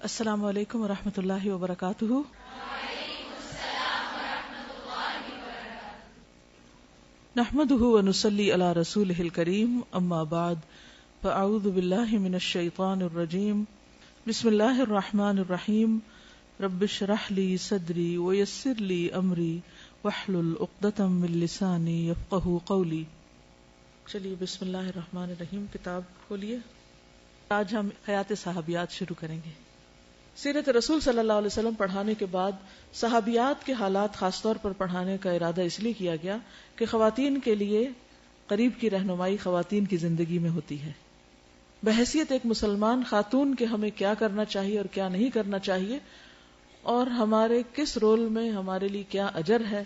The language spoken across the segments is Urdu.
السلام علیکم ورحمۃ اللہ وبرکاتہ۔ نحمده ونصلی علی رسولہ الکریم، اما بعد فاعوذ باللہ من الشیطان الرجیم، بسم اللہ الرحمن الرحیم، رب اشرح لی صدری ویسر لی امری واحلل عقدۃ من لسانی یفقہوا قولی۔ چلیے بسم اللہ الرحمن الرحیم، کتاب کھولیے۔ آج ہم حیات صحابیات شروع کریں گے۔ سیرت رسول صلی اللہ علیہ وسلم پڑھانے کے بعد صحابیات کے حالات خاص طور پر پڑھانے کا ارادہ اس لیے کیا گیا کہ خواتین کے لیے قریب کی رہنمائی خواتین کی زندگی میں ہوتی ہے۔ بحیثیت ایک مسلمان خاتون کے ہمیں کیا کرنا چاہیے اور کیا نہیں کرنا چاہیے، اور ہمارے کس رول میں ہمارے لیے کیا اجر ہے،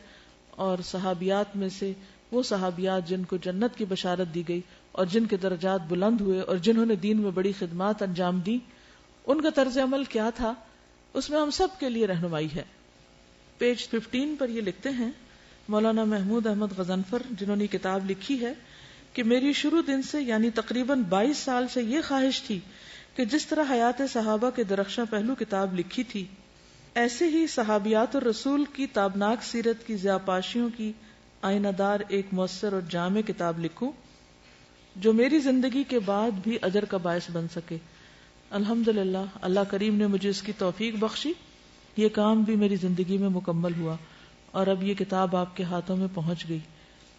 اور صحابیات میں سے وہ صحابیات جن کو جنت کی بشارت دی گئی اور جن کے درجات بلند ہوئے اور جنہوں نے دین میں بڑی خدمات انجام دی، ان کا طرز عمل کیا تھا، اس میں ہم سب کے لیے رہنمائی ہے۔ پیج 15 پر یہ لکھتے ہیں مولانا محمود احمد غضنفر، جنہوں نے کتاب لکھی ہے کہ میری شروع دن سے یعنی تقریباً 22 سال سے یہ خواہش تھی کہ جس طرح حیات صحابہ کے درخشاں پہلو کتاب لکھی تھی، ایسے ہی صحابیات الرسول کی تابناک سیرت کی ضیاءپاشیوں کی آئینہ دار ایک مؤثر اور جامع کتاب لکھوں جو میری زندگی کے بعد بھی اجر کا باعث بن سکے۔ الحمدللہ، اللہ کریم نے مجھے اس کی توفیق بخشی، یہ کام بھی میری زندگی میں مکمل ہوا اور اب یہ کتاب آپ کے ہاتھوں میں پہنچ گئی۔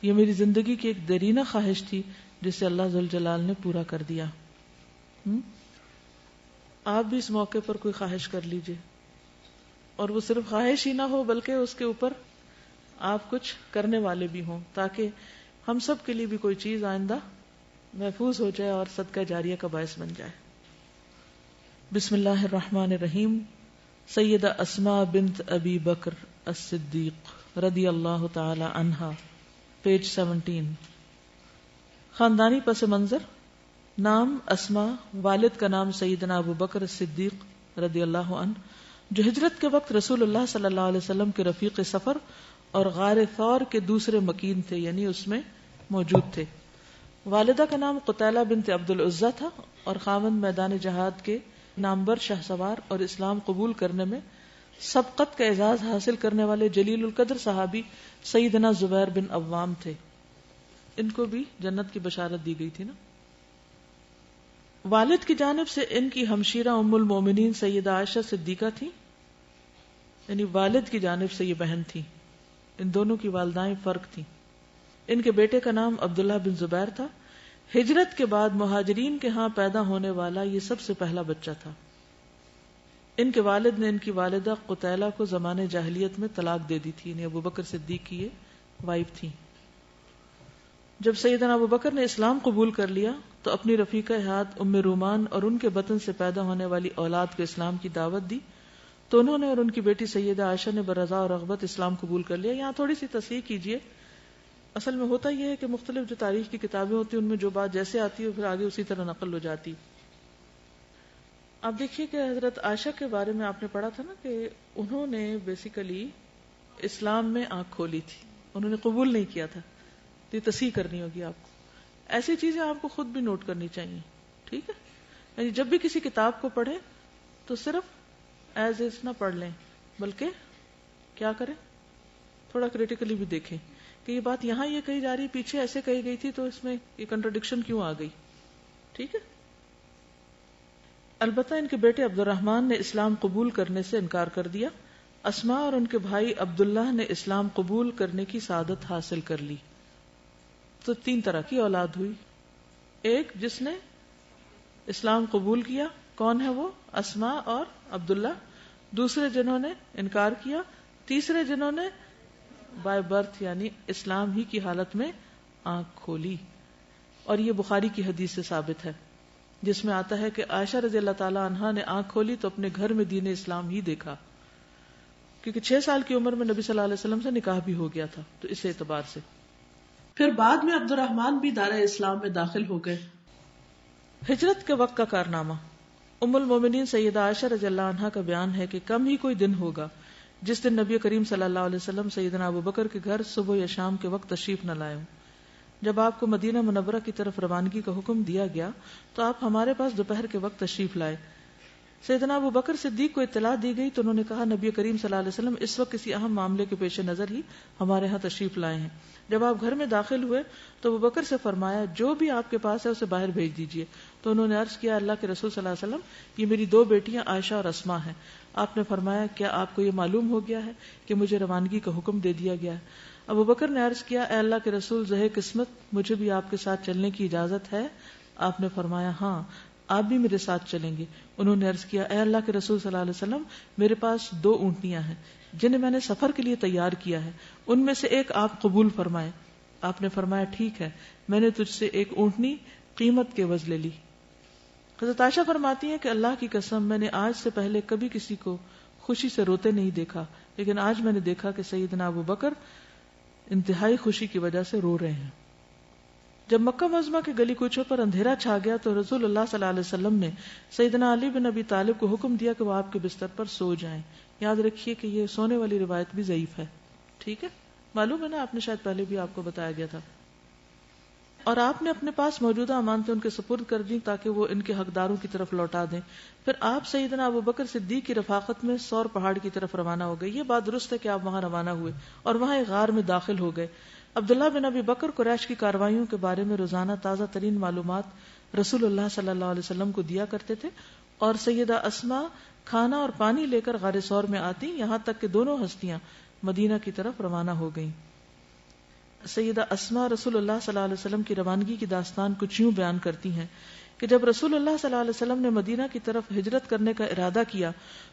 یہ میری زندگی کی ایک دیرینہ خواہش تھی جسے اللہ ذوالجلال نے پورا کر دیا۔ آپ بھی اس موقع پر کوئی خواہش کر لیجئے، اور وہ صرف خواہش ہی نہ ہو بلکہ اس کے اوپر آپ کچھ کرنے والے بھی ہوں، تاکہ ہم سب کے لیے بھی کوئی چیز آئندہ محفوظ ہو جائے اور صدقہ جاریہ کا باعث بن جائے۔ بسم اللہ الرحمن الرحیم۔ سیدہ اسماء بنت ابی بکر الصدیق رضی اللہ تعالی عنہا، پیج 17۔ خاندانی پس منظر: نام اسماء، والد کا نام سیدنا ابو بکر الصدیق رضی اللہ عنہ، جو ہجرت کے وقت رسول اللہ صلی اللہ علیہ وسلم کے رفیق سفر اور غار ثور کے دوسرے مکین تھے، یعنی اس میں موجود تھے۔ والدہ کا نام قتیلہ بنت عبد العزیٰ تھا اور خاوند میدان جہاد کے نامور شاہ سوار اور اسلام قبول کرنے میں سبقت کا اعزاز حاصل کرنے والے جلیل القدر صحابی سیدنا زبیر بن عوام تھے۔ ان کو بھی جنت کی بشارت دی گئی تھی نا۔ والد کی جانب سے ان کی ہمشیرہ ام المومنین سیدہ عائشہ صدیقہ تھی، یعنی والد کی جانب سے یہ بہن تھی۔ ان دونوں کی والدائیں فرق تھیں۔ ان کے بیٹے کا نام عبداللہ بن زبیر تھا۔ ہجرت کے بعد مہاجرین کے ہاں پیدا ہونے والا یہ سب سے پہلا بچہ تھا۔ ان کے والد نے ان کی والدہ قتیلہ کو زمانے جاہلیت میں طلاق دے دی تھی، یعنی ابو بکر صدیق کی یہ وائف تھی۔ جب سیدنا ابو بکر نے اسلام قبول کر لیا تو اپنی رفیقہ حیات ام رومان اور ان کے بطن سے پیدا ہونے والی اولاد کو اسلام کی دعوت دی، تو انہوں نے اور ان کی بیٹی سیدہ عائشہ نے برضا اور رغبت اسلام قبول کر لیا۔ یہاں تھوڑی سی تصحیح کیجیے، اصل میں ہوتا یہ ہے کہ مختلف جو تاریخ کی کتابیں ہوتی ہیں ان میں جو بات جیسے آتی ہے پھر آگے اسی طرح نقل ہو جاتی۔ اب دیکھیے کہ حضرت عائشہ کے بارے میں آپ نے پڑھا تھا نا کہ انہوں نے بیسیکلی اسلام میں آنکھ کھولی تھی، انہوں نے قبول نہیں کیا تھا۔ تو یہ تصحیح کرنی ہوگی آپ کو، ایسی چیزیں آپ کو خود بھی نوٹ کرنی چاہیے، ٹھیک ہے؟ یعنی جب بھی کسی کتاب کو پڑھیں تو صرف ایز از نہ پڑھ لیں، بلکہ کیا کریں، تھوڑا کریٹیکلی بھی دیکھیں کہ یہ بات یہاں یہ کہی جا رہی، پیچھے ایسے کہی گئی تھی، تو اس میں یہ کنٹرڈکشن کیوں آ گئی، ٹھیک ہے؟ البتہ ان کے بیٹے عبد الرحمن نے اسلام قبول کرنے سے انکار کر دیا۔ اسماء اور ان کے بھائی عبداللہ نے اسلام قبول کرنے کی سعادت حاصل کر لی۔ تو 3 طرح کی اولاد ہوئی، ایک جس نے اسلام قبول کیا، کون ہے وہ؟ اسماء اور عبداللہ۔ دوسرے جنہوں نے انکار کیا، تیسرے جنہوں نے بائی برتھ یعنی اسلام ہی کی حالت میں آنکھ کھولی۔ اور یہ بخاری کی حدیث سے ثابت ہے جس میں آتا ہے کہ عائشہ رضی اللہ تعالی عنہا نے آنکھ کھولی تو اپنے گھر میں دین اسلام ہی دیکھا، کیونکہ 6 سال کی عمر میں نبی صلی اللہ علیہ وسلم سے نکاح بھی ہو گیا تھا، تو اس اعتبار سے پھر بعد میں عبد الرحمن بھی دار اسلام میں داخل ہو گئے۔ ہجرت کے وقت کا کارنامہ: ام المومنین سیدہ عائشہ رضی اللہ عنہا کا بیان ہے کہ کم ہی کوئی دن ہوگا جس دن نبی کریم صلی اللہ علیہ وسلم سیدنا ابو بکر کے گھر صبح یا شام کے وقت تشریف نہ لائے ہوں۔ جب آپ کو مدینہ منورہ کی طرف روانگی کا حکم دیا گیا تو آپ ہمارے پاس دوپہر کے وقت تشریف لائے۔ سیدنا ابو بکر صدیق کو اطلاع دی گئی تو انہوں نے کہا نبی کریم صلی اللہ علیہ وسلم اس وقت کسی اہم معاملے کے پیش نظر ہی ہمارے ہاں تشریف لائے ہیں. جب آپ گھر میں داخل ہوئے تو ابو بکر سے فرمایا جو بھی آپ کے پاس ہے اسے باہر بھیج دیجیے. تو انہوں نے عرض کیا اللہ کے رسول صلی اللہ علیہ وسلم یہ میری 2 بیٹیاں عائشہ اور اسماء ہیں. آپ نے فرمایا کیا آپ کو یہ معلوم ہو گیا ہے کہ مجھے روانگی کا حکم دے دیا گیا ہے؟ ابو بکر نے عرض کیا اے اللہ کے رسول زہے قسمت مجھے بھی آپ کے ساتھ چلنے کی اجازت ہے؟ آپ نے فرمایا ہاں آپ بھی میرے ساتھ چلیں گے. انہوں نے عرض کیا اے اللہ کے رسول صلی اللہ علیہ وسلم میرے پاس 2 اونٹنیاں ہیں جنہیں میں نے سفر کے لیے تیار کیا ہے, ان میں سے ایک آپ قبول فرمائیں. آپ نے فرمایا ٹھیک ہے, میں نے تجھ سے ایک اونٹنی قیمت کے عوض لے لی. حضرت عائشہ فرماتی ہیں کہ اللہ کی قسم میں نے آج سے پہلے کبھی کسی کو خوشی سے روتے نہیں دیکھا, لیکن آج میں نے دیکھا کہ سیدنا ابو بکر انتہائی خوشی کی وجہ سے رو رہے ہیں. جب مکہ معظمہ کے گلی کوچوں پر اندھیرا چھا گیا تو رسول اللہ صلی اللہ علیہ وسلم نے سیدنا علی بن ابی طالب کو حکم دیا کہ وہ آپ کے بستر پر سو جائیں. یاد رکھیے کہ یہ سونے والی روایت بھی ضعیف ہے, ٹھیک ہے, معلوم ہے نا, آپ نے شاید پہلے بھی آپ کو بتایا گیا تھا. اور آپ نے اپنے پاس موجودہ امانتیں ان کے سپرد کر دیں تاکہ وہ ان کے حقداروں کی طرف لوٹا دیں. پھر آپ سیدنا ابو بکر صدیق کی رفاقت میں سور پہاڑ کی طرف روانہ ہو گئے. یہ بات درست ہے کہ آپ وہاں روانہ ہوئے اور وہاں ایک غار میں داخل ہو گئے. عبداللہ بن ابی بکر قریش کی کارروائیوں کے بارے میں روزانہ تازہ ترین معلومات رسول اللہ صلی اللہ علیہ وسلم کو دیا کرتے تھے, اور سیدہ اسماء کھانا اور پانی لے کر غار سور میں آتی, یہاں تک کہ دونوں ہستیاں مدینہ کی طرف روانہ ہو گئیں. سیدہ اسماء رسول اللہ صلی اللہ علیہ وسلم کی روانگی کی داستان کچھ یوں بیان کرتی ہیں کہ جب رسول اللہ صلی اللہ علیہ وسلم نے مدینہ کی طرف ہجرت کرنے کا ارادہ کیا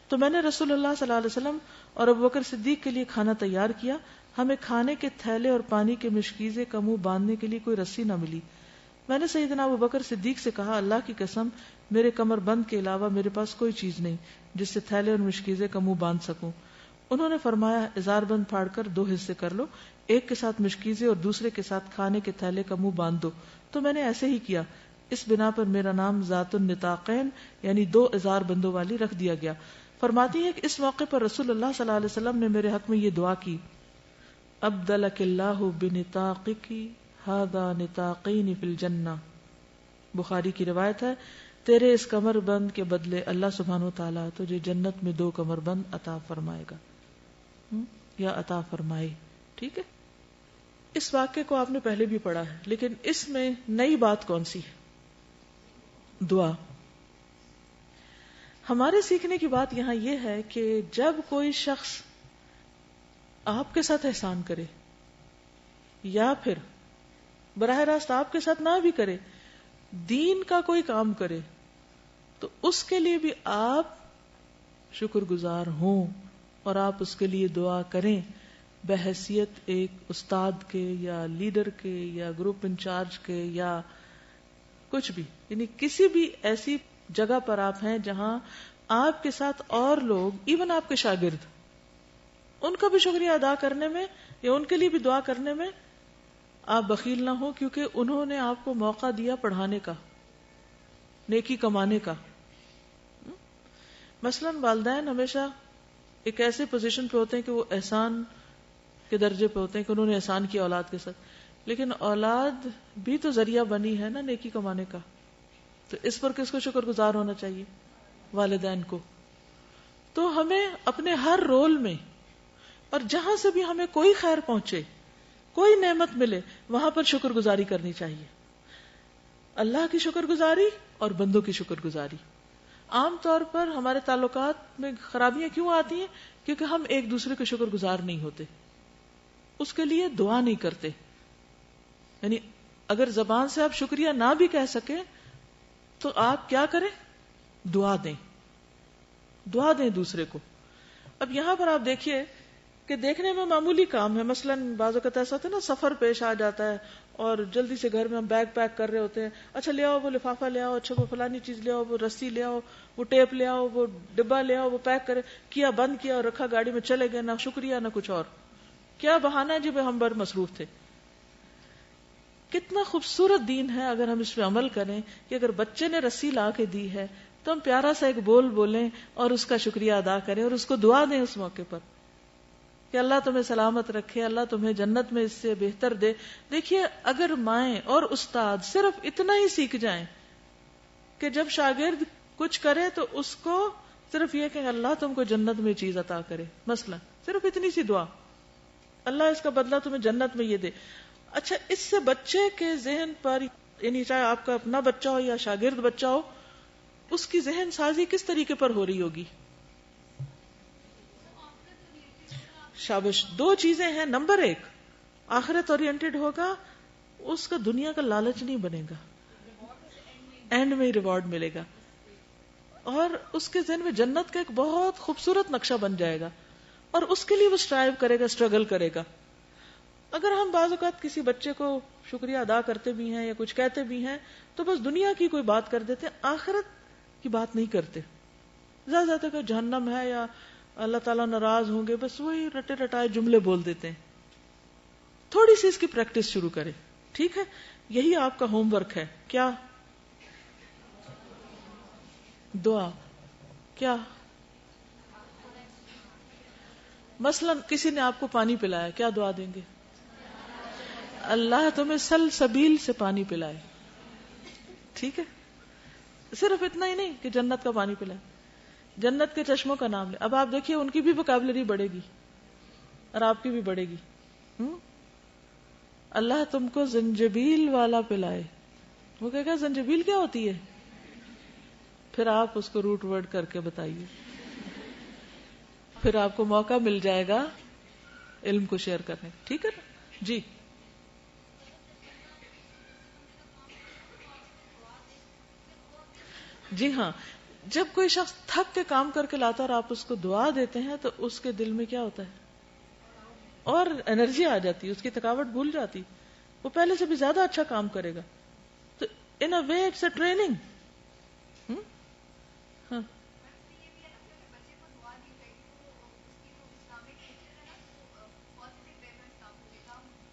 تو میں نے رسول اللہ صلی اللہ علیہ وسلم اور ابو بکر صدیق کے لیے کھانا تیار کیا. ہمیں کھانے کے تھیلے اور پانی کے مشکیزے کا منہ باندھنے کے لیے کوئی رسی نہ ملی. میں نے سیدنا ابو بکر صدیق سے کہا اللہ کی قسم میرے کمر بند کے علاوہ میرے پاس کوئی چیز نہیں جس سے تھیلے اور مشکیزے کا منہ باندھ سکوں. انہوں نے فرمایا ازار بند پھاڑ کر 2 حصے کر لو, ایک کے ساتھ مشکیزے اور دوسرے کے ساتھ کھانے کے تھیلے کا منہ باندھ دو. تو میں نے ایسے ہی کیا. اس بنا پر میرا نام ذات النطاقین یعنی 2 ازار بندوں والی رکھ دیا گیا. فرماتی ہے کہ اس موقع پر رسول اللہ صلی اللہ علیہ وسلم نے میرے حق میں یہ دعا کی ابدلک اللہ بنطاقک ھذا نطاقین فی الجنہ. بخاری کی روایت ہے تیرے اس کمر بند کے بدلے اللہ سبحانہ وتعالی تجھے جنت میں 2 کمر بند عطا فرمائے گا یا عطا فرمائے. ٹھیک ہے, اس واقعے کو آپ نے پہلے بھی پڑھا ہے, لیکن اس میں نئی بات کون سی ہے؟ دعا. ہمارے سیکھنے کی بات یہاں یہ ہے کہ جب کوئی شخص آپ کے ساتھ احسان کرے یا پھر براہ راست آپ کے ساتھ نہ بھی کرے, دین کا کوئی کام کرے, تو اس کے لیے بھی آپ شکر گزار ہوں اور آپ اس کے لیے دعا کریں بحیثیت ایک استاد کے یا لیڈر کے یا گروپ انچارج کے یا کچھ بھی, یعنی کسی بھی ایسی جگہ پر آپ ہیں جہاں آپ کے ساتھ اور لوگ ایون آپ کے شاگرد, ان کا بھی شکریہ ادا کرنے میں یا ان کے لیے بھی دعا کرنے میں آپ بخیل نہ ہو, کیونکہ انہوں نے آپ کو موقع دیا پڑھانے کا, نیکی کمانے کا. مثلا والدین ہمیشہ ایک ایسے پوزیشن پہ ہوتے ہیں کہ وہ احسان کے درجے پہ ہوتے ہیں کہ انہوں نے احسان کیا اولاد کے ساتھ, لیکن اولاد بھی تو ذریعہ بنی ہے نا نیکی کمانے کا. تو اس پر کس کو شکر گزار ہونا چاہیے؟ والدین کو. تو ہمیں اپنے ہر رول میں اور جہاں سے بھی ہمیں کوئی خیر پہنچے, کوئی نعمت ملے, وہاں پر شکر گزاری کرنی چاہیے. اللہ کی شکر گزاری اور بندوں کی شکر گزاری. عام طور پر ہمارے تعلقات میں خرابیاں کیوں آتی ہیں؟ کیونکہ ہم ایک دوسرے کے شکر گزار نہیں ہوتے, اس کے لیے دعا نہیں کرتے. یعنی اگر زبان سے آپ شکریہ نہ بھی کہہ سکیں تو آپ کیا کریں؟ دعا دیں, دعا دیں دوسرے کو. اب یہاں پر آپ دیکھیے کہ دیکھنے میں معمولی کام ہے, مثلا بعض اوقات ایسا ہوتا ہے نا سفر پیش آ جاتا ہے اور جلدی سے گھر میں ہم بیگ پیک کر رہے ہوتے ہیں, اچھا لے آؤ وہ لفافہ لے آؤ, اچھا وہ فلانی چیز لے آؤ, وہ رسی لے آؤ, وہ ٹیپ لے آؤ, وہ ڈبہ لے آؤ, وہ پیک کرے کیا, بند کیا اور رکھا, گاڑی میں چلے گئے, نہ شکریہ نہ کچھ اور. کیا بہانہ ہے جی ہم بڑے مصروف تھے. کتنا خوبصورت دین ہے اگر ہم اس پہ عمل کریں کہ اگر بچے نے رسی لا کے دی ہے تو ہم پیارا سا ایک بول بولیں اور اس کا شکریہ ادا کریں اور اس کو دعا دیں اس موقع پر کہ اللہ تمہیں سلامت رکھے, اللہ تمہیں جنت میں اس سے بہتر دے. دیکھیے اگر مائیں اور استاد صرف اتنا ہی سیکھ جائیں کہ جب شاگرد کچھ کرے تو اس کو صرف یہ کہ اللہ تم کو جنت میں چیز عطا کرے، مثلا صرف اتنی سی دعا، اللہ اس کا بدلہ تمہیں جنت میں یہ دے. اچھا، اس سے بچے کے ذہن پر، یعنی چاہے آپ کا اپنا بچہ ہو یا شاگرد بچہ ہو، اس کی ذہن سازی کس طریقے پر ہو رہی ہوگی؟ شابش، دو چیزیں ہیں. نمبر ایک، آخرت اورینٹڈ ہوگا، اس کا دنیا کا لالچ نہیں بنے گا، اینڈ میں ہی ریوارڈ ملے گا. اور اس کے ذہن میں جنت کا ایک بہت خوبصورت نقشہ بن جائے گا، اور اس کے لیے وہ اسٹرائیو کرے گا، اسٹرگل کرے گا. اگر ہم بعض اوقات کسی بچے کو شکریہ ادا کرتے بھی ہیں یا کچھ کہتے بھی ہیں تو بس دنیا کی کوئی بات کر دیتے ہیں، آخرت کی بات نہیں کرتے. زیادہ زیادہ کہ جہنم ہے یا اللہ تعالیٰ ناراض ہوں گے، بس وہی رٹے رٹائے جملے بول دیتے ہیں. تھوڑی سی اس کی پریکٹس شروع کرے، ٹھیک ہے؟ یہی آپ کا ہوم ورک ہے. کیا؟ دعا. کیا؟ مثلا کسی نے آپ کو پانی پلایا، کیا دعا دیں گے؟ اللہ تمہیں سلسبیل سے پانی پلائے. ٹھیک ہے؟ صرف اتنا ہی نہیں کہ جنت کا پانی پلائے، جنت کے چشموں کا نام لے. اب آپ دیکھیے ان کی بھی وکیبلری بڑھے گی اور آپ کی بھی بڑھے گی. اللہ تم کو زنجبیل والا پلائے. وہ کہے گا زنجبیل کیا ہوتی ہے؟ پھر آپ اس کو روٹ ورڈ کر کے بتائیے، پھر آپ کو موقع مل جائے گا علم کو شیئر کرنے. ٹھیک ہے نا جی؟ جی ہاں، جب کوئی شخص تھک کے کام کر کے لاتا ہے اور آپ اس کو دعا دیتے ہیں تو اس کے دل میں کیا ہوتا ہے؟ اور انرجی آ جاتی ہے، اس کی تھکاوٹ بھول جاتی، وہ پہلے سے بھی زیادہ اچھا کام کرے گا. تو ان اے وے اٹس اے ٹریننگ. ہاں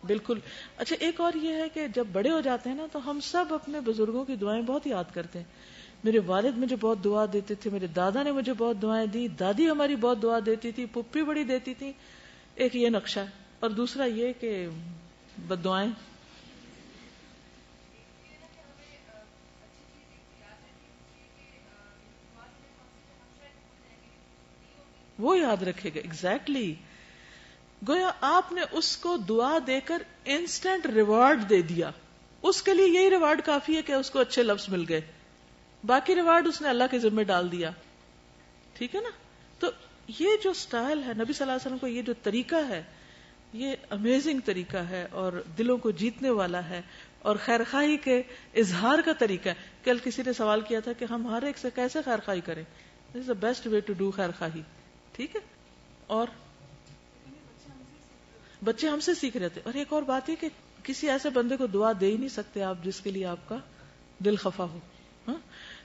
بالکل. اچھا، ایک اور یہ ہے کہ جب بڑے ہو جاتے ہیں نا تو ہم سب اپنے بزرگوں کی دعائیں بہت یاد کرتے ہیں. میرے والد مجھے بہت دعا دیتے تھے، میرے دادا نے مجھے بہت دعائیں دی، دادی ہماری بہت دعا دیتی تھی، پھپھی بڑی دیتی تھی. ایک یہ نقشہ ہے. اور دوسرا یہ کہ بد دعائیں وہ یاد رکھے گا. ایگزیکٹلی. گویا آپ نے اس کو دعا دے کر انسٹنٹ ریوارڈ دے دیا. اس کے لیے یہی ریوارڈ کافی ہے کہ اس کو اچھے لفظ مل گئے، باقی ریوارڈ اس نے اللہ کے ذمہ ڈال دیا. ٹھیک ہے نا؟ تو یہ جو سٹائل ہے نبی صلی اللہ علیہ وسلم کو، یہ جو طریقہ ہے، یہ امیزنگ طریقہ ہے اور دلوں کو جیتنے والا ہے اور خیرخواہی کے اظہار کا طریقہ ہے. کل کسی نے سوال کیا تھا کہ ہم ہر ایک سے کیسے خیرخواہی کریں. This is the best way to do خیرخواہی. ٹھیک ہے؟ اور بچے ہم سے سیکھ رہے تھے. اور ایک اور بات ہے کہ کسی ایسے بندے کو دعا دے ہی نہیں سکتے آپ جس کے لیے آپ کا دل خفا ہو. ہاں؟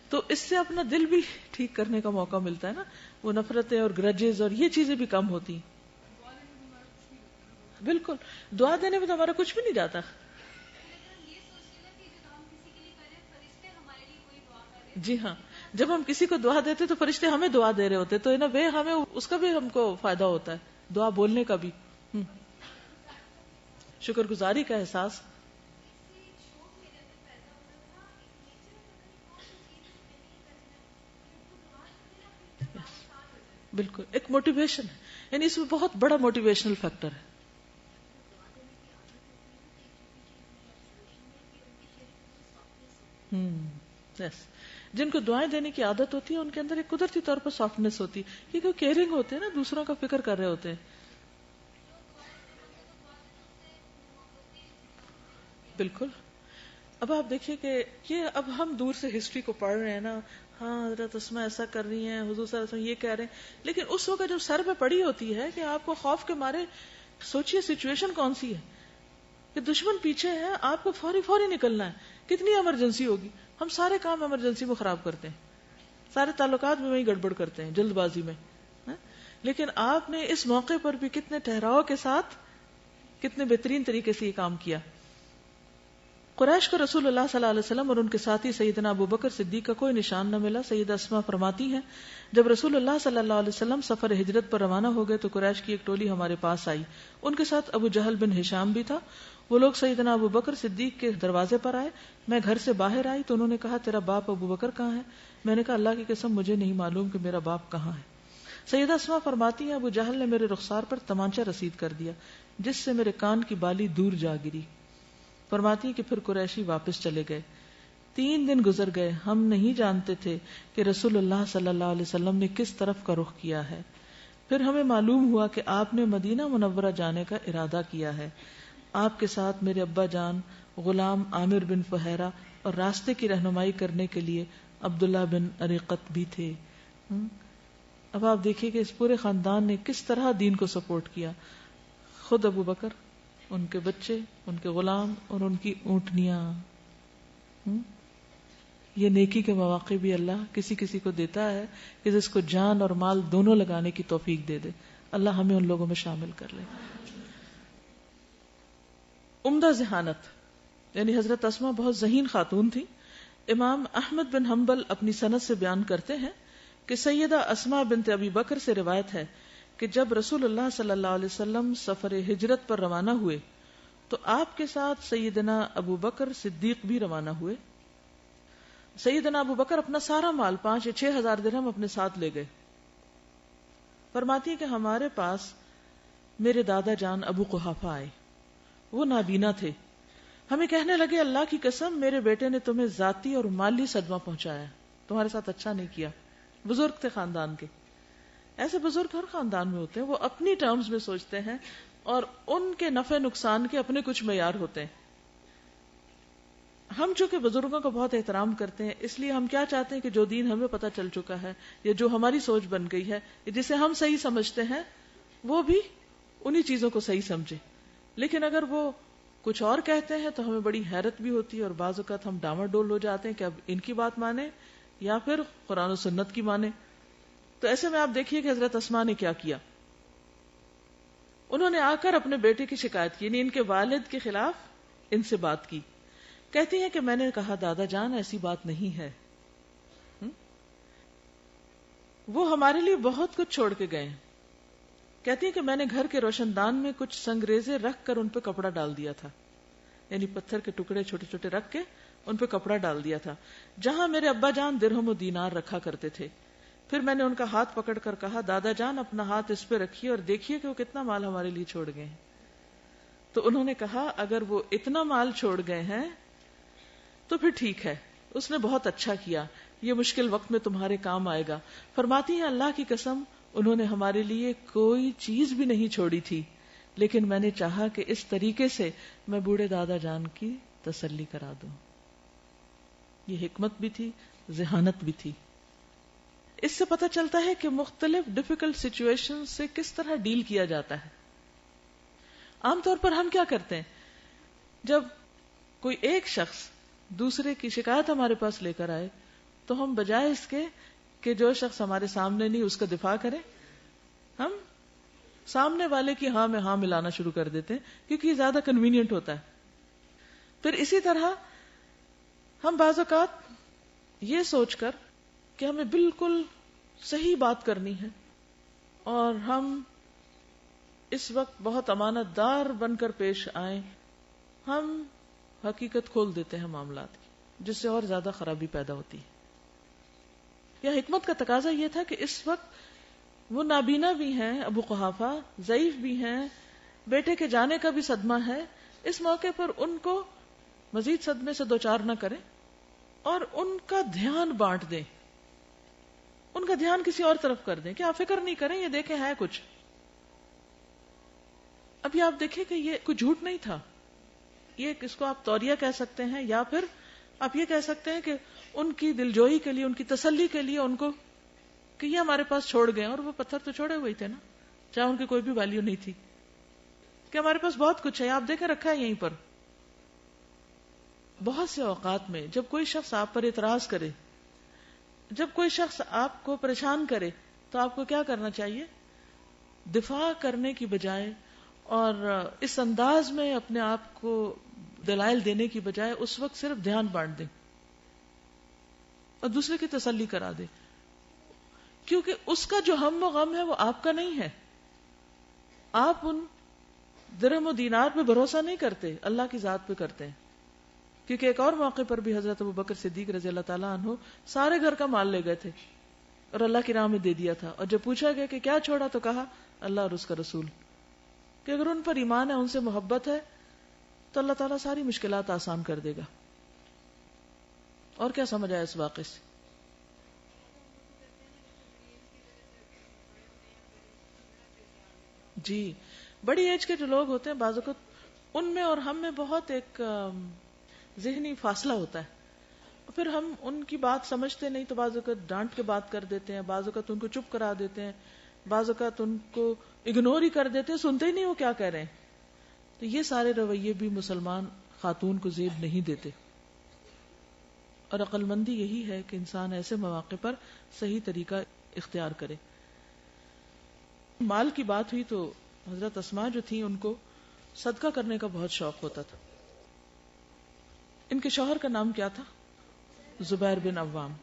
تو اس سے اپنا دل بھی ٹھیک کرنے کا موقع ملتا ہے نا. وہ نفرتیں اور گرجز اور یہ چیزیں بھی کم ہوتی ہیں. بالکل، دعا دینے میں تو ہمارا کچھ بھی نہیں جاتا. جی ہاں، جب ہم کسی کو دعا دیتے تو فرشتے ہمیں دعا دے رہے ہوتے، تو ان اے وے ہمیں اس کا بھی ہم کو فائدہ ہوتا ہے، دعا بولنے کا بھی. شکر گزاری کا احساس. بالکل ایک موٹیویشن ہے، یعنی اس میں بہت بڑا موٹیویشنل فیکٹر ہے. یس، جن کو دعائیں دینے کی عادت ہوتی ہے ان کے اندر ایک قدرتی طور پر سافٹنس ہوتی ہے، کیونکہ وہ کیئرنگ ہوتے ہیں نا، دوسروں کا فکر کر رہے ہوتے ہیں. بالکل. اب آپ دیکھیے کہ یہ اب ہم دور سے ہسٹری کو پڑھ رہے ہیں نا، ہاں حضرت اسماء ایسا کر رہی ہیں، حضور صلی اللہ علیہ وسلم یہ کہہ رہے ہیں، لیکن اس وقت جب سر پہ پڑی ہوتی ہے کہ آپ کو خوف کے مارے، سوچئے سچویشن کون سی ہے کہ دشمن پیچھے ہے، آپ کو فوری فوری نکلنا ہے، کتنی ایمرجنسی ہوگی. ہم سارے کام ایمرجنسی میں خراب کرتے ہیں، سارے تعلقات میں وہی گڑبڑ کرتے ہیں جلد بازی میں. لیکن آپ نے اس موقع پر بھی کتنے ٹھہراؤ کے ساتھ، کتنے بہترین طریقے سے یہ کام کیا. قریش کو رسول اللہ صلی اللہ علیہ وسلم اور ان کے ساتھی سیدنا ابو بکر صدیق کا کوئی نشان نہ ملا. سیدہ اسماء فرماتی ہیں جب رسول اللہ صلی اللہ علیہ وسلم سفر ہجرت پر روانہ ہو گئے تو قریش کی ایک ٹولی ہمارے پاس آئی. ان کے ساتھ ابو جہل بن ہشام بھی تھا. وہ لوگ سیدنا ابو بکر صدیق کے دروازے پر آئے، میں گھر سے باہر آئی تو انہوں نے کہا تیرا باپ ابو بکر کہاں ہے؟ میں نے کہا اللہ کی قسم مجھے نہیں معلوم کہ میرا باپ کہاں ہے۔ سیدہ اسماء فرماتی ہیں ابو جہل نے میرے رخسار پر تمانچہ رسید کر دیا جس سے میرے کان کی بالی دور جا گری۔ فرماتی ہیں کہ پھر قریشی واپس چلے گئے۔ 3 دن گزر گئے، ہم نہیں جانتے تھے کہ رسول اللہ صلی اللہ علیہ وسلم نے کس طرف کا رخ کیا ہے۔ پھر ہمیں معلوم ہوا کہ آپ نے مدینہ منورہ جانے کا ارادہ کیا ہے۔ آپ کے ساتھ میرے ابا جان، غلام عامر بن فہیرہ اور راستے کی رہنمائی کرنے کے لیے عبداللہ بن اریقت بھی تھے۔ اب آپ دیکھیے کہ اس پورے خاندان نے کس طرح دین کو سپورٹ کیا، خود ابو بکر، ان کے بچے، ان کے غلام اور ان کی اونٹنیاں۔ یہ نیکی کے مواقع بھی اللہ کسی کسی کو دیتا ہے کہ جس کو جان اور مال دونوں لگانے کی توفیق دے دے۔ اللہ ہمیں ان لوگوں میں شامل کر لے۔ عمدہ ذہانت، یعنی حضرت اسماء بہت ذہین خاتون تھی۔ امام احمد بن حنبل اپنی سند سے بیان کرتے ہیں کہ سیدہ اسماء بنت ابی بکر سے روایت ہے کہ جب رسول اللہ صلی اللہ علیہ وسلم سفر ہجرت پر روانہ ہوئے تو آپ کے ساتھ سیدنا ابو بکر صدیق بھی روانہ ہوئے۔ سیدنا ابو بکر اپنا سارا مال 5 یا 6 ہزار درہم اپنے ساتھ لے گئے۔ فرماتی ہے کہ ہمارے پاس میرے دادا جان ابو قحافہ آئے، وہ نابینا تھے، ہمیں کہنے لگے اللہ کی قسم میرے بیٹے نے تمہیں ذاتی اور مالی صدمہ پہنچایا، تمہارے ساتھ اچھا نہیں کیا۔ بزرگ تھے خاندان کے، ایسے بزرگ ہر خاندان میں ہوتے ہیں، وہ اپنی ٹرمز میں سوچتے ہیں اور ان کے نفع نقصان کے اپنے کچھ معیار ہوتے ہیں۔ ہم چونکہ بزرگوں کا بہت احترام کرتے ہیں، اس لیے ہم کیا چاہتے ہیں کہ جو دین ہمیں پتہ چل چکا ہے یا جو ہماری سوچ بن گئی ہے، جسے ہم صحیح سمجھتے ہیں، وہ بھی انہی چیزوں کو صحیح سمجھے۔ لیکن اگر وہ کچھ اور کہتے ہیں تو ہمیں بڑی حیرت بھی ہوتی ہے اور بعض اوقات ہم ڈاواڈول ہو جاتے ہیں کہ اب ان کی بات مانیں یا پھر قرآن و سنت کی مانیں۔ تو ایسے میں آپ دیکھیے کہ حضرت اسماء نے کیا کیا۔ انہوں نے آ کر اپنے بیٹے کی شکایت کی، یعنی ان کے والد کے خلاف ان سے بات کی۔ کہتی ہیں کہ میں نے کہا دادا جان ایسی بات نہیں ہے، وہ ہمارے لیے بہت کچھ چھوڑ کے گئے۔ کہتی ہیں کہ میں نے گھر کے روشن دان میں کچھ سنگریزے رکھ کر ان پہ کپڑا ڈال دیا تھا، یعنی پتھر کے ٹکڑے چھوٹے چھوٹے رکھ کے ان پہ کپڑا ڈال دیا تھا، جہاں میرے ابا جان درہم و دینار رکھا کرتے تھے۔ پھر میں نے ان کا ہاتھ پکڑ کر کہا دادا جان اپنا ہاتھ اس پہ رکھیے اور دیکھیے کہ وہ کتنا مال ہمارے لیے چھوڑ گئے ہیں۔ تو انہوں نے کہا اگر وہ اتنا مال چھوڑ گئے ہیں تو پھر ٹھیک ہے، اس نے بہت اچھا کیا، یہ مشکل وقت میں تمہارے کام آئے گا۔ فرماتی ہیں اللہ کی قسم انہوں نے ہمارے لیے کوئی چیز بھی نہیں چھوڑی تھی، لیکن میں نے چاہا کہ اس طریقے سے میں بوڑھے دادا جان کی تسلی کرا دوں۔ یہ حکمت بھی تھی، ذہانت بھی تھی۔ اس سے پتہ چلتا ہے کہ مختلف ڈیفیکلٹ سچویشن سے کس طرح ڈیل کیا جاتا ہے۔ عام طور پر ہم کیا کرتے ہیں، جب کوئی ایک شخص دوسرے کی شکایت ہمارے پاس لے کر آئے تو ہم بجائے اس کے کہ جو شخص ہمارے سامنے نہیں اس کا دفاع کریں، ہم سامنے والے کی ہاں میں ہاں ملانا شروع کر دیتے ہیں کیونکہ یہ زیادہ کنوینئنٹ ہوتا ہے۔ پھر اسی طرح ہم بعض اوقات یہ سوچ کر کہ ہمیں بالکل صحیح بات کرنی ہے اور ہم اس وقت بہت امانت دار بن کر پیش آئیں، ہم حقیقت کھول دیتے ہیں معاملات کی، جس سے اور زیادہ خرابی پیدا ہوتی ہے۔ یا حکمت کا تقاضا یہ تھا کہ اس وقت وہ نابینا بھی ہیں، ابو قحافہ ضعیف بھی ہیں، بیٹے کے جانے کا بھی صدمہ ہے، اس موقع پر ان کو مزید صدمے سے دوچار نہ کریں اور ان کا دھیان بانٹ دیں، ان کا دھیان کسی اور طرف کر دیں کہ آپ فکر نہیں کریں، یہ دیکھیں ہے کچھ۔ ابھی آپ دیکھیں کہ یہ کوئی جھوٹ نہیں تھا، یہ کس کو آپ توریہ کہہ سکتے ہیں یا پھر آپ یہ کہہ سکتے ہیں کہ ان کی دلجوئی کے لیے، ان کی تسلی کے لیے ان کو کہ یہ ہمارے پاس چھوڑ گئے، اور وہ پتھر تو چھوڑے ہوئے تھے نا، چاہے ان کی کوئی بھی ویلیو نہیں تھی، کہ ہمارے پاس بہت کچھ ہے، آپ دیکھیں رکھا ہے یہیں پر۔ بہت سے اوقات میں جب کوئی شخص آپ پر اعتراض کرے، جب کوئی شخص آپ کو پریشان کرے، تو آپ کو کیا کرنا چاہیے؟ دفاع کرنے کی بجائے اور اس انداز میں اپنے آپ کو دلائل دینے کی بجائے اس وقت صرف دھیان بانٹ دیں اور دوسرے کی تسلی کرا دیں، کیونکہ اس کا جو ہم و غم ہے وہ آپ کا نہیں ہے۔ آپ ان درہم و دینار پہ بھروسہ نہیں کرتے، اللہ کی ذات پہ کرتے ہیں. کیونکہ ایک اور موقع پر بھی حضرت ابوبکر صدیق رضی اللہ تعالیٰ عنہ سارے گھر کا مال لے گئے تھے اور اللہ کی راہ میں دے دیا تھا، اور جب پوچھا گیا کہ کیا چھوڑا تو کہا اللہ اور اس کا رسول. کہ اگر ان پر ایمان ہے، ان سے محبت ہے، تو اللہ تعالیٰ ساری مشکلات آسان کر دے گا. اور کیا سمجھ آیا اس واقعے سے؟ جی، بڑی ایج کے جو لوگ ہوتے ہیں بعض اوقات ان میں اور ہم میں بہت ایک ذہنی فاصلہ ہوتا ہے، پھر ہم ان کی بات سمجھتے نہیں تو بعض اوقات ڈانٹ کے بات کر دیتے ہیں، بعض اوقات ان کو چپ کرا دیتے ہیں، بعض اوقات ان کو اگنور ہی کر دیتے ہیں، سنتے ہی نہیں وہ کیا کہہ رہے ہیں. تو یہ سارے رویے بھی مسلمان خاتون کو زیب نہیں دیتے، اور عقل مندی یہی ہے کہ انسان ایسے مواقع پر صحیح طریقہ اختیار کرے. مال کی بات ہوئی تو حضرت اسماء جو تھیں ان کو صدقہ کرنے کا بہت شوق ہوتا تھا. ان کے شوہر کا نام کیا تھا؟ زبیر بن عوام.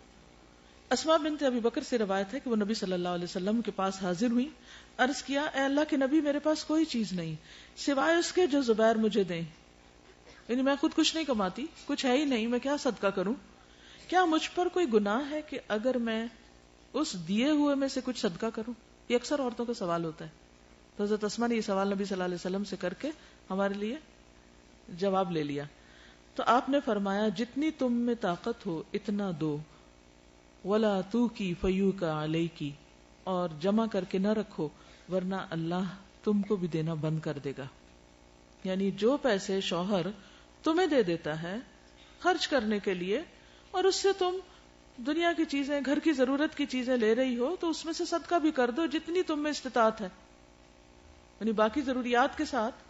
اسماء بنت ابی بکر سے روایت ہے کہ وہ نبی صلی اللہ علیہ وسلم کے پاس حاضر ہوئی، عرض کیا اے اللہ کے نبی، میرے پاس کوئی چیز نہیں سوائے اس کے جو زبیر مجھے دیں، یعنی میں خود کچھ نہیں کماتی، کچھ ہے ہی نہیں، میں کیا صدقہ کروں؟ کیا مجھ پر کوئی گناہ ہے کہ اگر میں اس دیے ہوئے میں سے کچھ صدقہ کروں؟ یہ اکثر عورتوں کا سوال ہوتا ہے. تو حضرت اسماء نے یہ سوال نبی صلی اللہ علیہ وسلم سے کر کے ہمارے لیے جواب لے لیا. تو آپ نے فرمایا جتنی تم میں طاقت ہو اتنا دو، ولا تو کی فیو کا علیہ کی، اور جمع کر کے نہ رکھو ورنہ اللہ تم کو بھی دینا بند کر دے گا. یعنی جو پیسے شوہر تمہیں دے دیتا ہے خرچ کرنے کے لیے، اور اس سے تم دنیا کی چیزیں، گھر کی ضرورت کی چیزیں لے رہی ہو، تو اس میں سے صدقہ بھی کر دو جتنی تم میں استطاعت ہے. یعنی باقی ضروریات کے ساتھ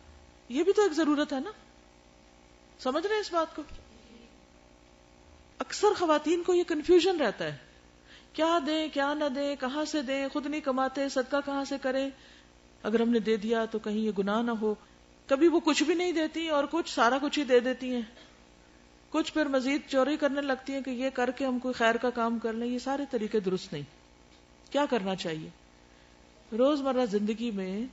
یہ بھی تو ایک ضرورت ہے نا. سمجھ رہے ہیں اس بات کو؟ اکثر خواتین کو یہ کنفیوژن رہتا ہے، کیا دیں کیا نہ دیں، کہاں سے دیں، خود نہیں کماتے، صدقہ کہاں سے کریں، اگر ہم نے دے دیا تو کہیں یہ گناہ نہ ہو. کبھی وہ کچھ بھی نہیں دیتی اور کچھ سارا کچھ ہی دے دیتی ہیں، کچھ پھر مزید چوری کرنے لگتی ہیں کہ یہ کر کے ہم کوئی خیر کا کام کر لیں. یہ سارے طریقے درست نہیں. کیا کرنا چاہیے؟ روزمرہ زندگی میں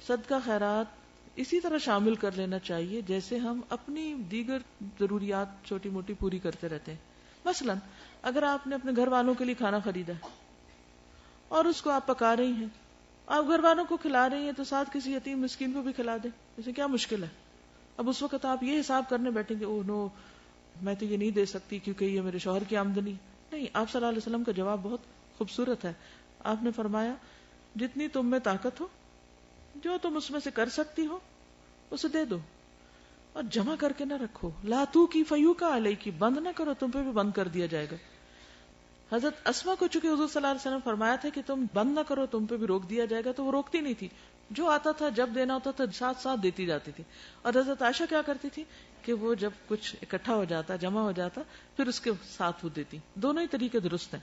صدقہ خیرات اسی طرح شامل کر لینا چاہیے جیسے ہم اپنی دیگر ضروریات چھوٹی موٹی پوری کرتے رہتے ہیں. مثلا اگر آپ نے اپنے گھر والوں کے لیے کھانا خریدا اور اس کو آپ پکا رہی ہیں، آپ گھر والوں کو کھلا رہی ہیں تو ساتھ کسی یتیم مسکین کو بھی کھلا دیں، اسے کیا مشکل ہے؟ اب اس وقت آپ یہ حساب کرنے بیٹھیں گے اوہ نو میں تو یہ نہیں دے سکتی کیونکہ یہ میرے شوہر کی آمدنی. نہیں، آپ صلی اللہ علیہ وسلم کا جواب بہت خوبصورت ہے. آپ نے فرمایا جتنی تم میں طاقت ہو، جو تم اس میں سے کر سکتی ہو اسے دے دو، اور جمع کر کے نہ رکھو. لا تو کی فیو کا علیہ کی، بند نہ کرو، تم پہ بھی بند کر دیا جائے گا. حضرت اسما کو چونکہ حضور صلی اللہ علیہ وسلم فرمایا تھا کہ تم بند نہ کرو، تم پہ بھی روک دیا جائے گا، تو وہ روکتی نہیں تھی. جو آتا تھا جب دینا ہوتا تھا ساتھ ساتھ دیتی جاتی تھی. اور حضرت عائشہ کیا کرتی تھی کہ وہ جب کچھ اکٹھا ہو جاتا، جمع ہو جاتا، پھر اس کے ساتھ وہ دیتی. دونوں ہی طریقے درست ہیں.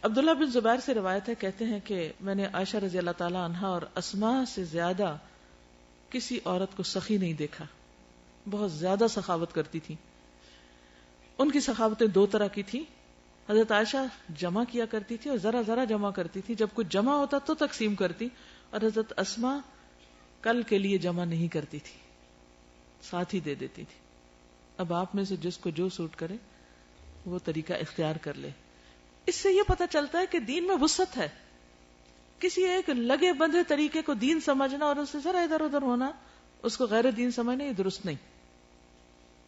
عبداللہ بن زبیر سے روایت ہے، کہتے ہیں کہ میں نے عائشہ رضی اللہ تعالی عنہا اور اسماء سے زیادہ کسی عورت کو سخی نہیں دیکھا. بہت زیادہ سخاوت کرتی تھی. ان کی سخاوتیں دو طرح کی تھی. حضرت عائشہ جمع کیا کرتی تھی اور ذرا ذرا جمع کرتی تھی، جب کچھ جمع ہوتا تو تقسیم کرتی. اور حضرت اسماء کل کے لیے جمع نہیں کرتی تھی، ساتھ ہی دے دیتی تھی. اب آپ میں سے جس کو جو سوٹ کرے وہ طریقہ اختیار کر لے. اس سے یہ پتہ چلتا ہے کہ دین میں وسعت ہے. کسی ایک لگے بندھے طریقے کو دین سمجھنا اور اس سے ذرا ادھر ادھر ہونا، اس کو غیر دین سمجھنا، یہ درست نہیں.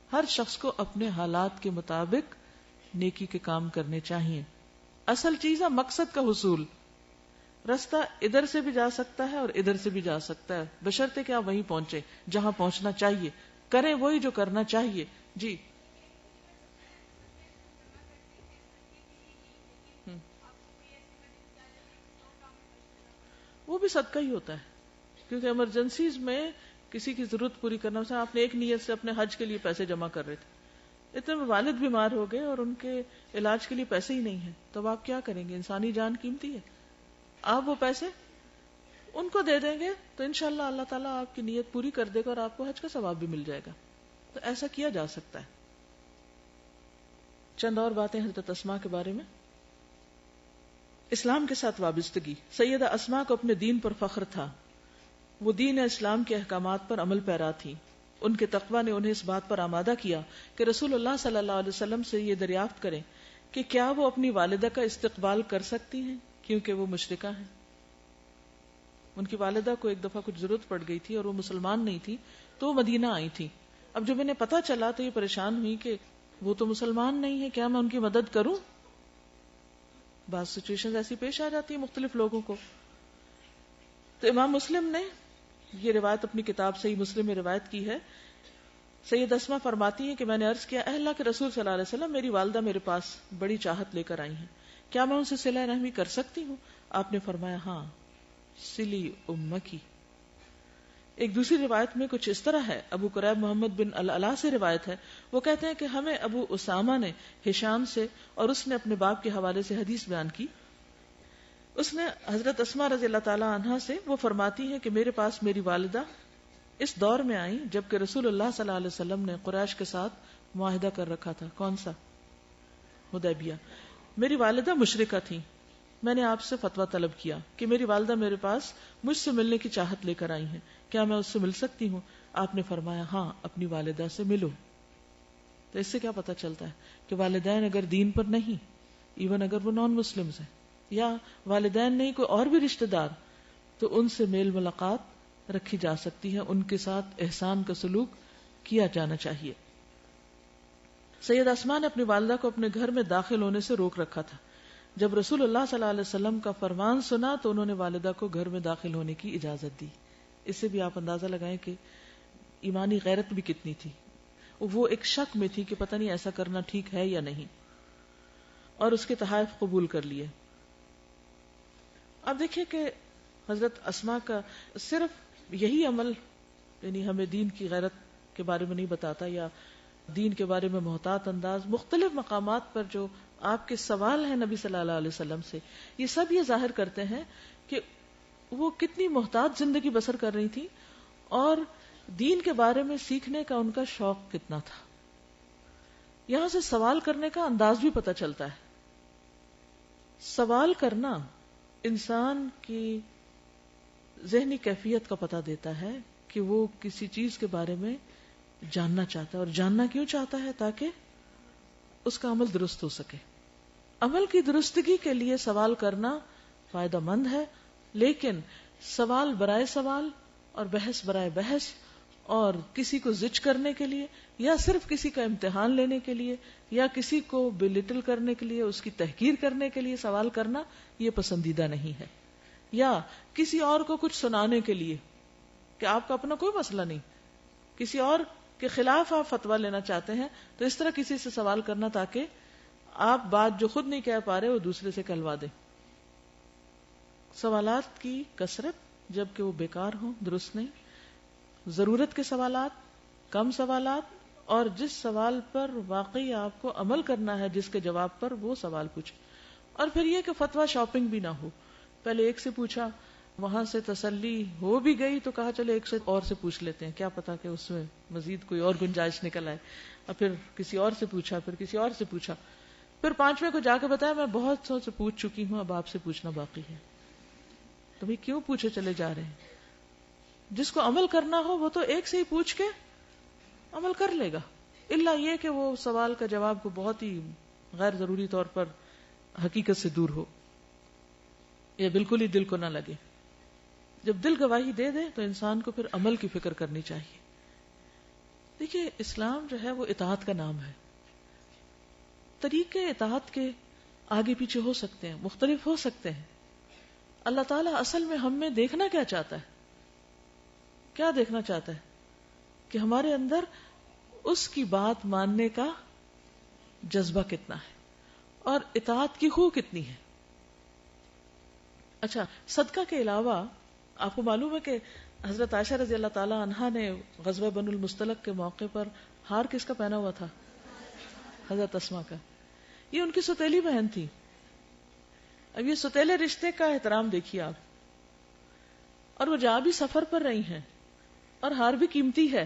ہر شخص کو اپنے حالات کے مطابق نیکی کے کام کرنے چاہیے. اصل چیز ہے مقصد کا حصول. رستہ ادھر سے بھی جا سکتا ہے اور ادھر سے بھی جا سکتا ہے، بشرطے کہ آپ وہیں پہنچے جہاں پہنچنا چاہیے، کریں وہی جو کرنا چاہیے. جی وہ بھی صدقہ ہی ہوتا ہے، کیونکہ ایمرجنسیز میں کسی کی ضرورت پوری کرنا. مثلا آپ نے ایک نیت سے اپنے حج کے لیے پیسے جمع کر رہے تھے، اتنے میں والد بیمار ہو گئے اور ان کے علاج کے لیے پیسے ہی نہیں ہیں، تب آپ کیا کریں گے؟ انسانی جان قیمتی ہے. آپ وہ پیسے ان کو دے دیں گے تو انشاءاللہ اللہ تعالیٰ آپ کی نیت پوری کر دے گا اور آپ کو حج کا ثواب بھی مل جائے گا. تو ایسا کیا جا سکتا ہے. چند اور باتیں حضرت اسماء کے بارے میں. اسلام کے ساتھ وابستگی. سیدہ اسماء کو اپنے دین پر فخر تھا. وہ دین اسلام کے احکامات پر عمل پیرا تھی. ان کے تقوی نے انہیں اس بات پر آمادہ کیا کہ رسول اللہ صلی اللہ علیہ وسلم سے یہ دریافت کریں کہ کیا وہ اپنی والدہ کا استقبال کر سکتی ہیں کیونکہ وہ مشرکہ ہیں. ان کی والدہ کو ایک دفعہ کچھ ضرورت پڑ گئی تھی اور وہ مسلمان نہیں تھی, تو وہ مدینہ آئی تھی. اب جب انہیں پتا چلا تو یہ پریشان ہوئی کہ وہ تو مسلمان نہیں ہے, کیا میں ان کی مدد کروں؟ بعض سچویشن ایسی پیش آ جاتی ہیں مختلف لوگوں کو. تو امام مسلم نے یہ روایت اپنی کتاب صحیح مسلم میں روایت کی ہے. سید اسما فرماتی ہیں کہ میں نے عرض کیا, اے اللہ کے رسول صلی اللہ علیہ وسلم, میری والدہ میرے پاس بڑی چاہت لے کر آئی ہیں, کیا میں ان سے صلہ رحمی کر سکتی ہوں؟ آپ نے فرمایا ہاں, سلی امکی. ایک دوسری روایت میں کچھ اس طرح ہے, ابو قریب محمد بن العلا سے روایت ہے, وہ کہتے ہیں کہ ہمیں ابو اسامہ نے ہشام سے اور اس نے اپنے باپ کے حوالے سے حدیث بیان کی. اس نے حضرت اسما رضی اللہ تعالی عنہا سے, وہ فرماتی ہے کہ میرے پاس میری والدہ اس دور میں آئی جبکہ رسول اللہ صلی اللہ علیہ وسلم نے قریش کے ساتھ معاہدہ کر رکھا تھا. کون سا؟ حدیبیہ. میری والدہ مشرکہ تھی. میں نے آپ سے فتویٰ طلب کیا کہ میری والدہ میرے پاس مجھ سے ملنے کی چاہت لے کر آئی ہیں, کیا میں اس سے مل سکتی ہوں؟ آپ نے فرمایا ہاں, اپنی والدہ سے ملو. تو اس سے کیا پتہ چلتا ہے کہ والدین اگر دین پر نہیں, ایون اگر وہ نان مسلمز ہیں, یا والدین نہیں کوئی اور بھی رشتہ دار, تو ان سے میل ملاقات رکھی جا سکتی ہے, ان کے ساتھ احسان کا سلوک کیا جانا چاہیے. سید اسما نے اپنی والدہ کو اپنے گھر میں داخل ہونے سے روک رکھا تھا. جب رسول اللہ صلی اللہ علیہ وسلم کا فرمان سنا تو انہوں نے والدہ کو گھر میں داخل ہونے کی اجازت دی. اس سے بھی آپ اندازہ لگائیں کہ ایمانی غیرت بھی کتنی تھی. وہ ایک شک میں تھی کہ پتہ نہیں ایسا کرنا ٹھیک ہے یا نہیں, اور اس کے تحائف قبول کر لیے. اب دیکھیے کہ حضرت اسما کا صرف یہی عمل یعنی ہمیں دین کی غیرت کے بارے میں نہیں بتاتا, یا دین کے بارے میں محتاط انداز, مختلف مقامات پر جو آپ کے سوال ہیں نبی صلی اللہ علیہ وسلم سے, یہ سب یہ ظاہر کرتے ہیں کہ وہ کتنی محتاط زندگی بسر کر رہی تھی اور دین کے بارے میں سیکھنے کا ان کا شوق کتنا تھا. یہاں سے سوال کرنے کا انداز بھی پتہ چلتا ہے. سوال کرنا انسان کی ذہنی کیفیت کا پتہ دیتا ہے کہ وہ کسی چیز کے بارے میں جاننا چاہتا ہے, اور جاننا کیوں چاہتا ہے؟ تاکہ اس کا عمل درست ہو سکے. عمل کی درستگی کے لیے سوال کرنا فائدہ مند ہے, لیکن سوال برائے سوال اور بحث برائے بحث اور کسی کو زج کرنے کے لیے, یا صرف کسی کا امتحان لینے کے لیے, یا کسی کو بلٹل کرنے کے لیے, اس کی تحقیر کرنے کے لیے سوال کرنا یہ پسندیدہ نہیں ہے. یا کسی اور کو کچھ سنانے کے لیے کہ آپ کا اپنا کوئی مسئلہ نہیں, کسی اور کے خلاف آپ فتویٰ لینا چاہتے ہیں, تو اس طرح کسی سے سوال کرنا تاکہ آپ بات جو خود نہیں کہہ پا رہے وہ دوسرے سے کہلوا دیں. سوالات کی کثرت جبکہ وہ بیکار ہوں درست نہیں. ضرورت کے سوالات, کم سوالات, اور جس سوال پر واقعی آپ کو عمل کرنا ہے جس کے جواب پر, وہ سوال پوچھیں. اور پھر یہ کہ فتویٰ شاپنگ بھی نہ ہو, پہلے ایک سے پوچھا, وہاں سے تسلی ہو بھی گئی تو کہا چلے ایک سے اور سے پوچھ لیتے ہیں, کیا پتا کہ اس میں مزید کوئی اور گنجائش نکل آئے. اور پھر کسی اور سے پوچھا, پھر کسی اور سے پوچھا, پھر پانچویں کو جا کے بتایا میں بہت سو سے پوچھ چکی ہوں, اب آپ سے پوچھنا باقی ہے. تو بھئی کیوں پوچھے چلے جا رہے ہیں؟ جس کو عمل کرنا ہو وہ تو ایک سے ہی پوچھ کے عمل کر لے گا, الا یہ کہ وہ سوال کا جواب کو بہت ہی غیر ضروری طور پر حقیقت سے دور ہو, یا بالکل ہی دل کو نہ لگے. جب دل گواہی دے دے تو انسان کو پھر عمل کی فکر کرنی چاہیے. دیکھیے اسلام جو ہے وہ اطاعت کا نام ہے. طریقے اطاعت کے آگے پیچھے ہو سکتے ہیں, مختلف ہو سکتے ہیں. اللہ تعالیٰ اصل میں ہم میں دیکھنا کیا چاہتا ہے؟ کیا دیکھنا چاہتا ہے؟ کہ ہمارے اندر اس کی بات ماننے کا جذبہ کتنا ہے اور اطاعت کی خو کتنی ہے. اچھا, صدقہ کے علاوہ آپ کو معلوم ہے کہ حضرت عائشہ رضی اللہ تعالی عنہا نے غزوہ بنو المصطلق کے موقع پر ہار کس کا پہنا ہوا تھا؟ حضرت اسما کا. یہ ان کی سوتیلی بہن تھی. اب یہ سوتیلے رشتے کا احترام دیکھیے آپ, اور وہ جہاں بھی سفر پر رہی ہیں اور ہار بھی قیمتی ہے,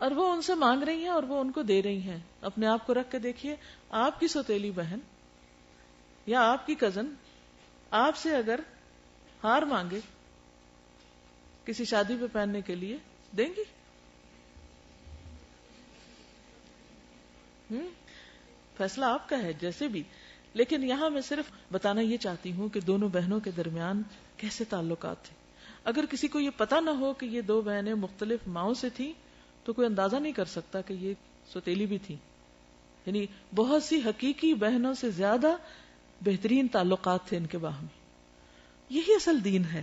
اور وہ ان سے مانگ رہی ہیں اور وہ ان کو دے رہی ہیں. اپنے آپ کو رکھ کے دیکھیے, آپ کی سوتیلی بہن یا آپ کی کزن آپ سے اگر ہار مانگے کسی شادی پہ پہننے کے لیے دیں گی؟ فیصلہ آپ کا ہے جیسے بھی. لیکن یہاں میں صرف بتانا یہ چاہتی ہوں کہ دونوں بہنوں کے درمیان کیسے تعلقات تھے. اگر کسی کو یہ پتا نہ ہو کہ یہ دو بہنیں مختلف ماؤں سے تھیں تو کوئی اندازہ نہیں کر سکتا کہ یہ سوتیلی بھی تھی. یعنی بہت سی حقیقی بہنوں سے زیادہ بہترین تعلقات تھے ان کے باہم. یہی اصل دین ہے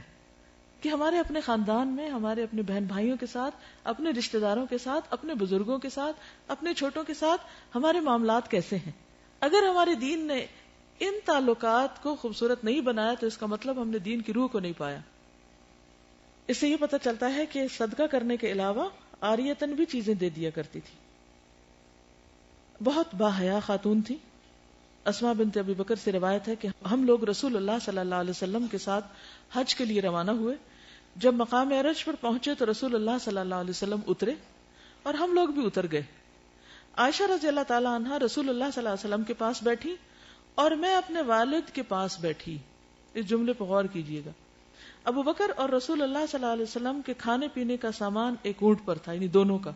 کہ ہمارے اپنے خاندان میں، ہمارے اپنے بہن بھائیوں کے ساتھ، اپنے رشتہ داروں کے ساتھ، اپنے بزرگوں کے ساتھ، اپنے چھوٹوں کے ساتھ ہمارے معاملات کیسے ہیں. اگر ہمارے دین نے ان تعلقات کو خوبصورت نہیں بنایا تو اس کا مطلب ہم نے دین کی روح کو نہیں پایا. اس سے یہ پتہ چلتا ہے کہ صدقہ کرنے کے علاوہ عاریتاً بھی چیزیں دے دیا کرتی تھی. بہت باحیا خاتون تھی. اسماء بنت ابی بکر سے روایت ہے کہ ہم لوگ رسول اللہ صلی اللہ علیہ وسلم کے ساتھ حج کے لیے روانہ ہوئے. جب مقام عرج پر پہنچے تو رسول اللہ صلی اللہ علیہ وسلم اترے اور ہم لوگ بھی اتر گئے. عائشہ رضی اللہ تعالی عنہا رسول اللہ صلی اللہ علیہ وسلم کے پاس بیٹھی اور میں اپنے والد کے پاس بیٹھی. اس جملے پر غور کیجیے گا. ابو بکر اور رسول اللہ صلی اللہ علیہ وسلم کے کھانے پینے کا سامان ایک اونٹ پر تھا، یعنی دونوں کا،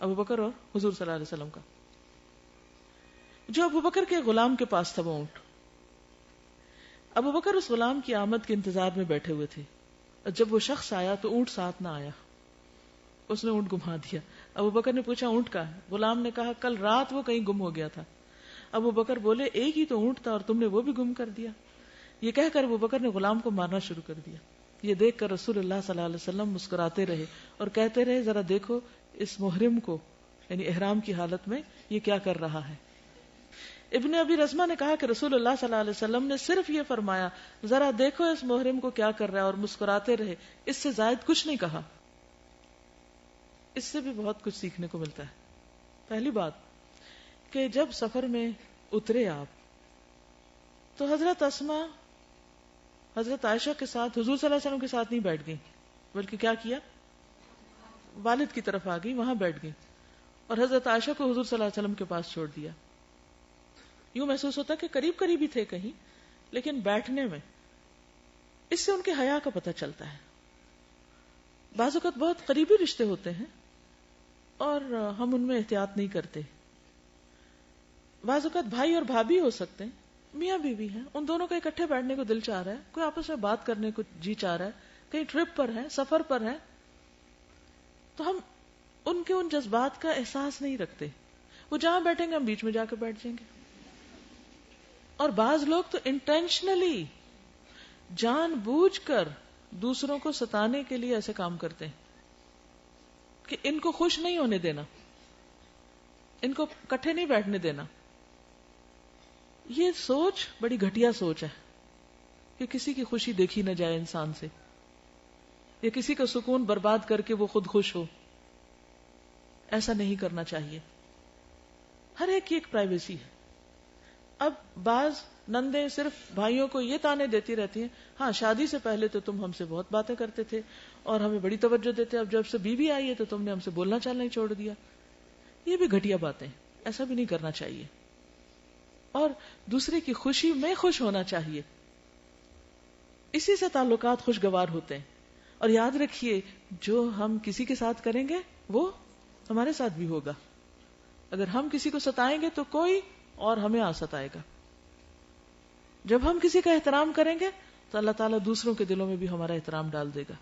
ابو بکر اور حضور صلی اللہ علیہ وسلم کا. جو ابو بکر کے غلام کے پاس تھا وہ اونٹ. ابو بکر اس غلام کی آمد کے انتظار میں بیٹھے ہوئے تھے. جب وہ شخص آیا تو اونٹ ساتھ نہ آیا، اس نے اونٹ گما دیا. ابو بکر نے پوچھا اونٹ کا ہے؟ غلام نے کہا کل رات وہ کہیں گم ہو گیا تھا. ابو بکر بولے ایک ہی تو اونٹ تھا اور تم نے وہ بھی گم کر دیا. یہ کہہ کر ابو بکر نے غلام کو مارنا شروع کر دیا. یہ دیکھ کر رسول اللہ صلی اللہ علیہ وسلم مسکراتے رہے اور کہتے رہے ذرا دیکھو اس محرم کو، یعنی احرام کی حالت میں یہ کیا کر رہا ہے. ابن ابی رزمہ نے کہا کہ رسول اللہ صلی اللہ علیہ وسلم نے صرف یہ فرمایا ذرا دیکھو اس محرم کو کیا کر رہا ہے اور مسکراتے رہے، اس سے زائد کچھ نہیں کہا. اس سے بھی بہت کچھ سیکھنے کو ملتا ہے. پہلی بات کہ جب سفر میں اترے آپ تو حضرت اسماء حضرت عائشہ کے ساتھ حضور صلی اللہ علیہ وسلم کے ساتھ نہیں بیٹھ گئی، بلکہ کیا کیا، والد کی طرف آ گئی، وہاں بیٹھ گئی اور حضرت عائشہ کو حضور صلی اللہ علیہ وسلم کے پاس چھوڑ دیا. یوں محسوس ہوتا کہ قریب قریب ہی تھے کہیں، لیکن بیٹھنے میں اس سے ان کے حیا کا پتہ چلتا ہے. بعض اوقات بہت قریبی رشتے ہوتے ہیں اور ہم ان میں احتیاط نہیں کرتے. بعض اوقات بھائی اور بھابھی ہو سکتے ہیں، میاں بیوی ہیں، ان دونوں کا اکٹھے بیٹھنے کو دل چاہ رہا ہے، کوئی آپس میں بات کرنے کو جی چاہ رہا ہے، کہیں ٹرپ پر ہے، سفر پر ہے، تو ہم ان کے ان جذبات کا احساس نہیں رکھتے. وہ جہاں بیٹھیں گے ہم بیچ میں جا کے بیٹھ جائیں گے. اور بعض لوگ تو انٹینشنلی جان بوجھ کر دوسروں کو ستانے کے لیے ایسے کام کرتے ہیں کہ ان کو خوش نہیں ہونے دینا، ان کو اکٹھے نہیں بیٹھنے دینا. یہ سوچ بڑی گھٹیا سوچ ہے کہ کسی کی خوشی دیکھی نہ جائے انسان سے، یا کسی کا سکون برباد کر کے وہ خود خوش ہو. ایسا نہیں کرنا چاہیے. ہر ایک کی ایک پرائیویسی ہے. اب بعض نندیں صرف بھائیوں کو یہ تانے دیتی رہتی ہیں، ہاں شادی سے پہلے تو تم ہم سے بہت باتیں کرتے تھے اور ہمیں بڑی توجہ دیتے، اب جب سے بیوی آئی ہے تو تم نے ہم سے بولنا چالنا ہی چھوڑ دیا. یہ بھی گھٹیا باتیں، ایسا بھی نہیں کرنا چاہیے. اور دوسرے کی خوشی میں خوش ہونا چاہیے، اسی سے تعلقات خوشگوار ہوتے ہیں. اور یاد رکھیے جو ہم کسی کے ساتھ کریں گے وہ ہمارے ساتھ بھی ہوگا. اگر ہم کسی کو ستائیں گے تو کوئی اور ہمیں آ ستائے گا. جب ہم کسی کا احترام کریں گے تو اللہ تعالیٰ دوسروں کے دلوں میں بھی ہمارا احترام ڈال دے گا.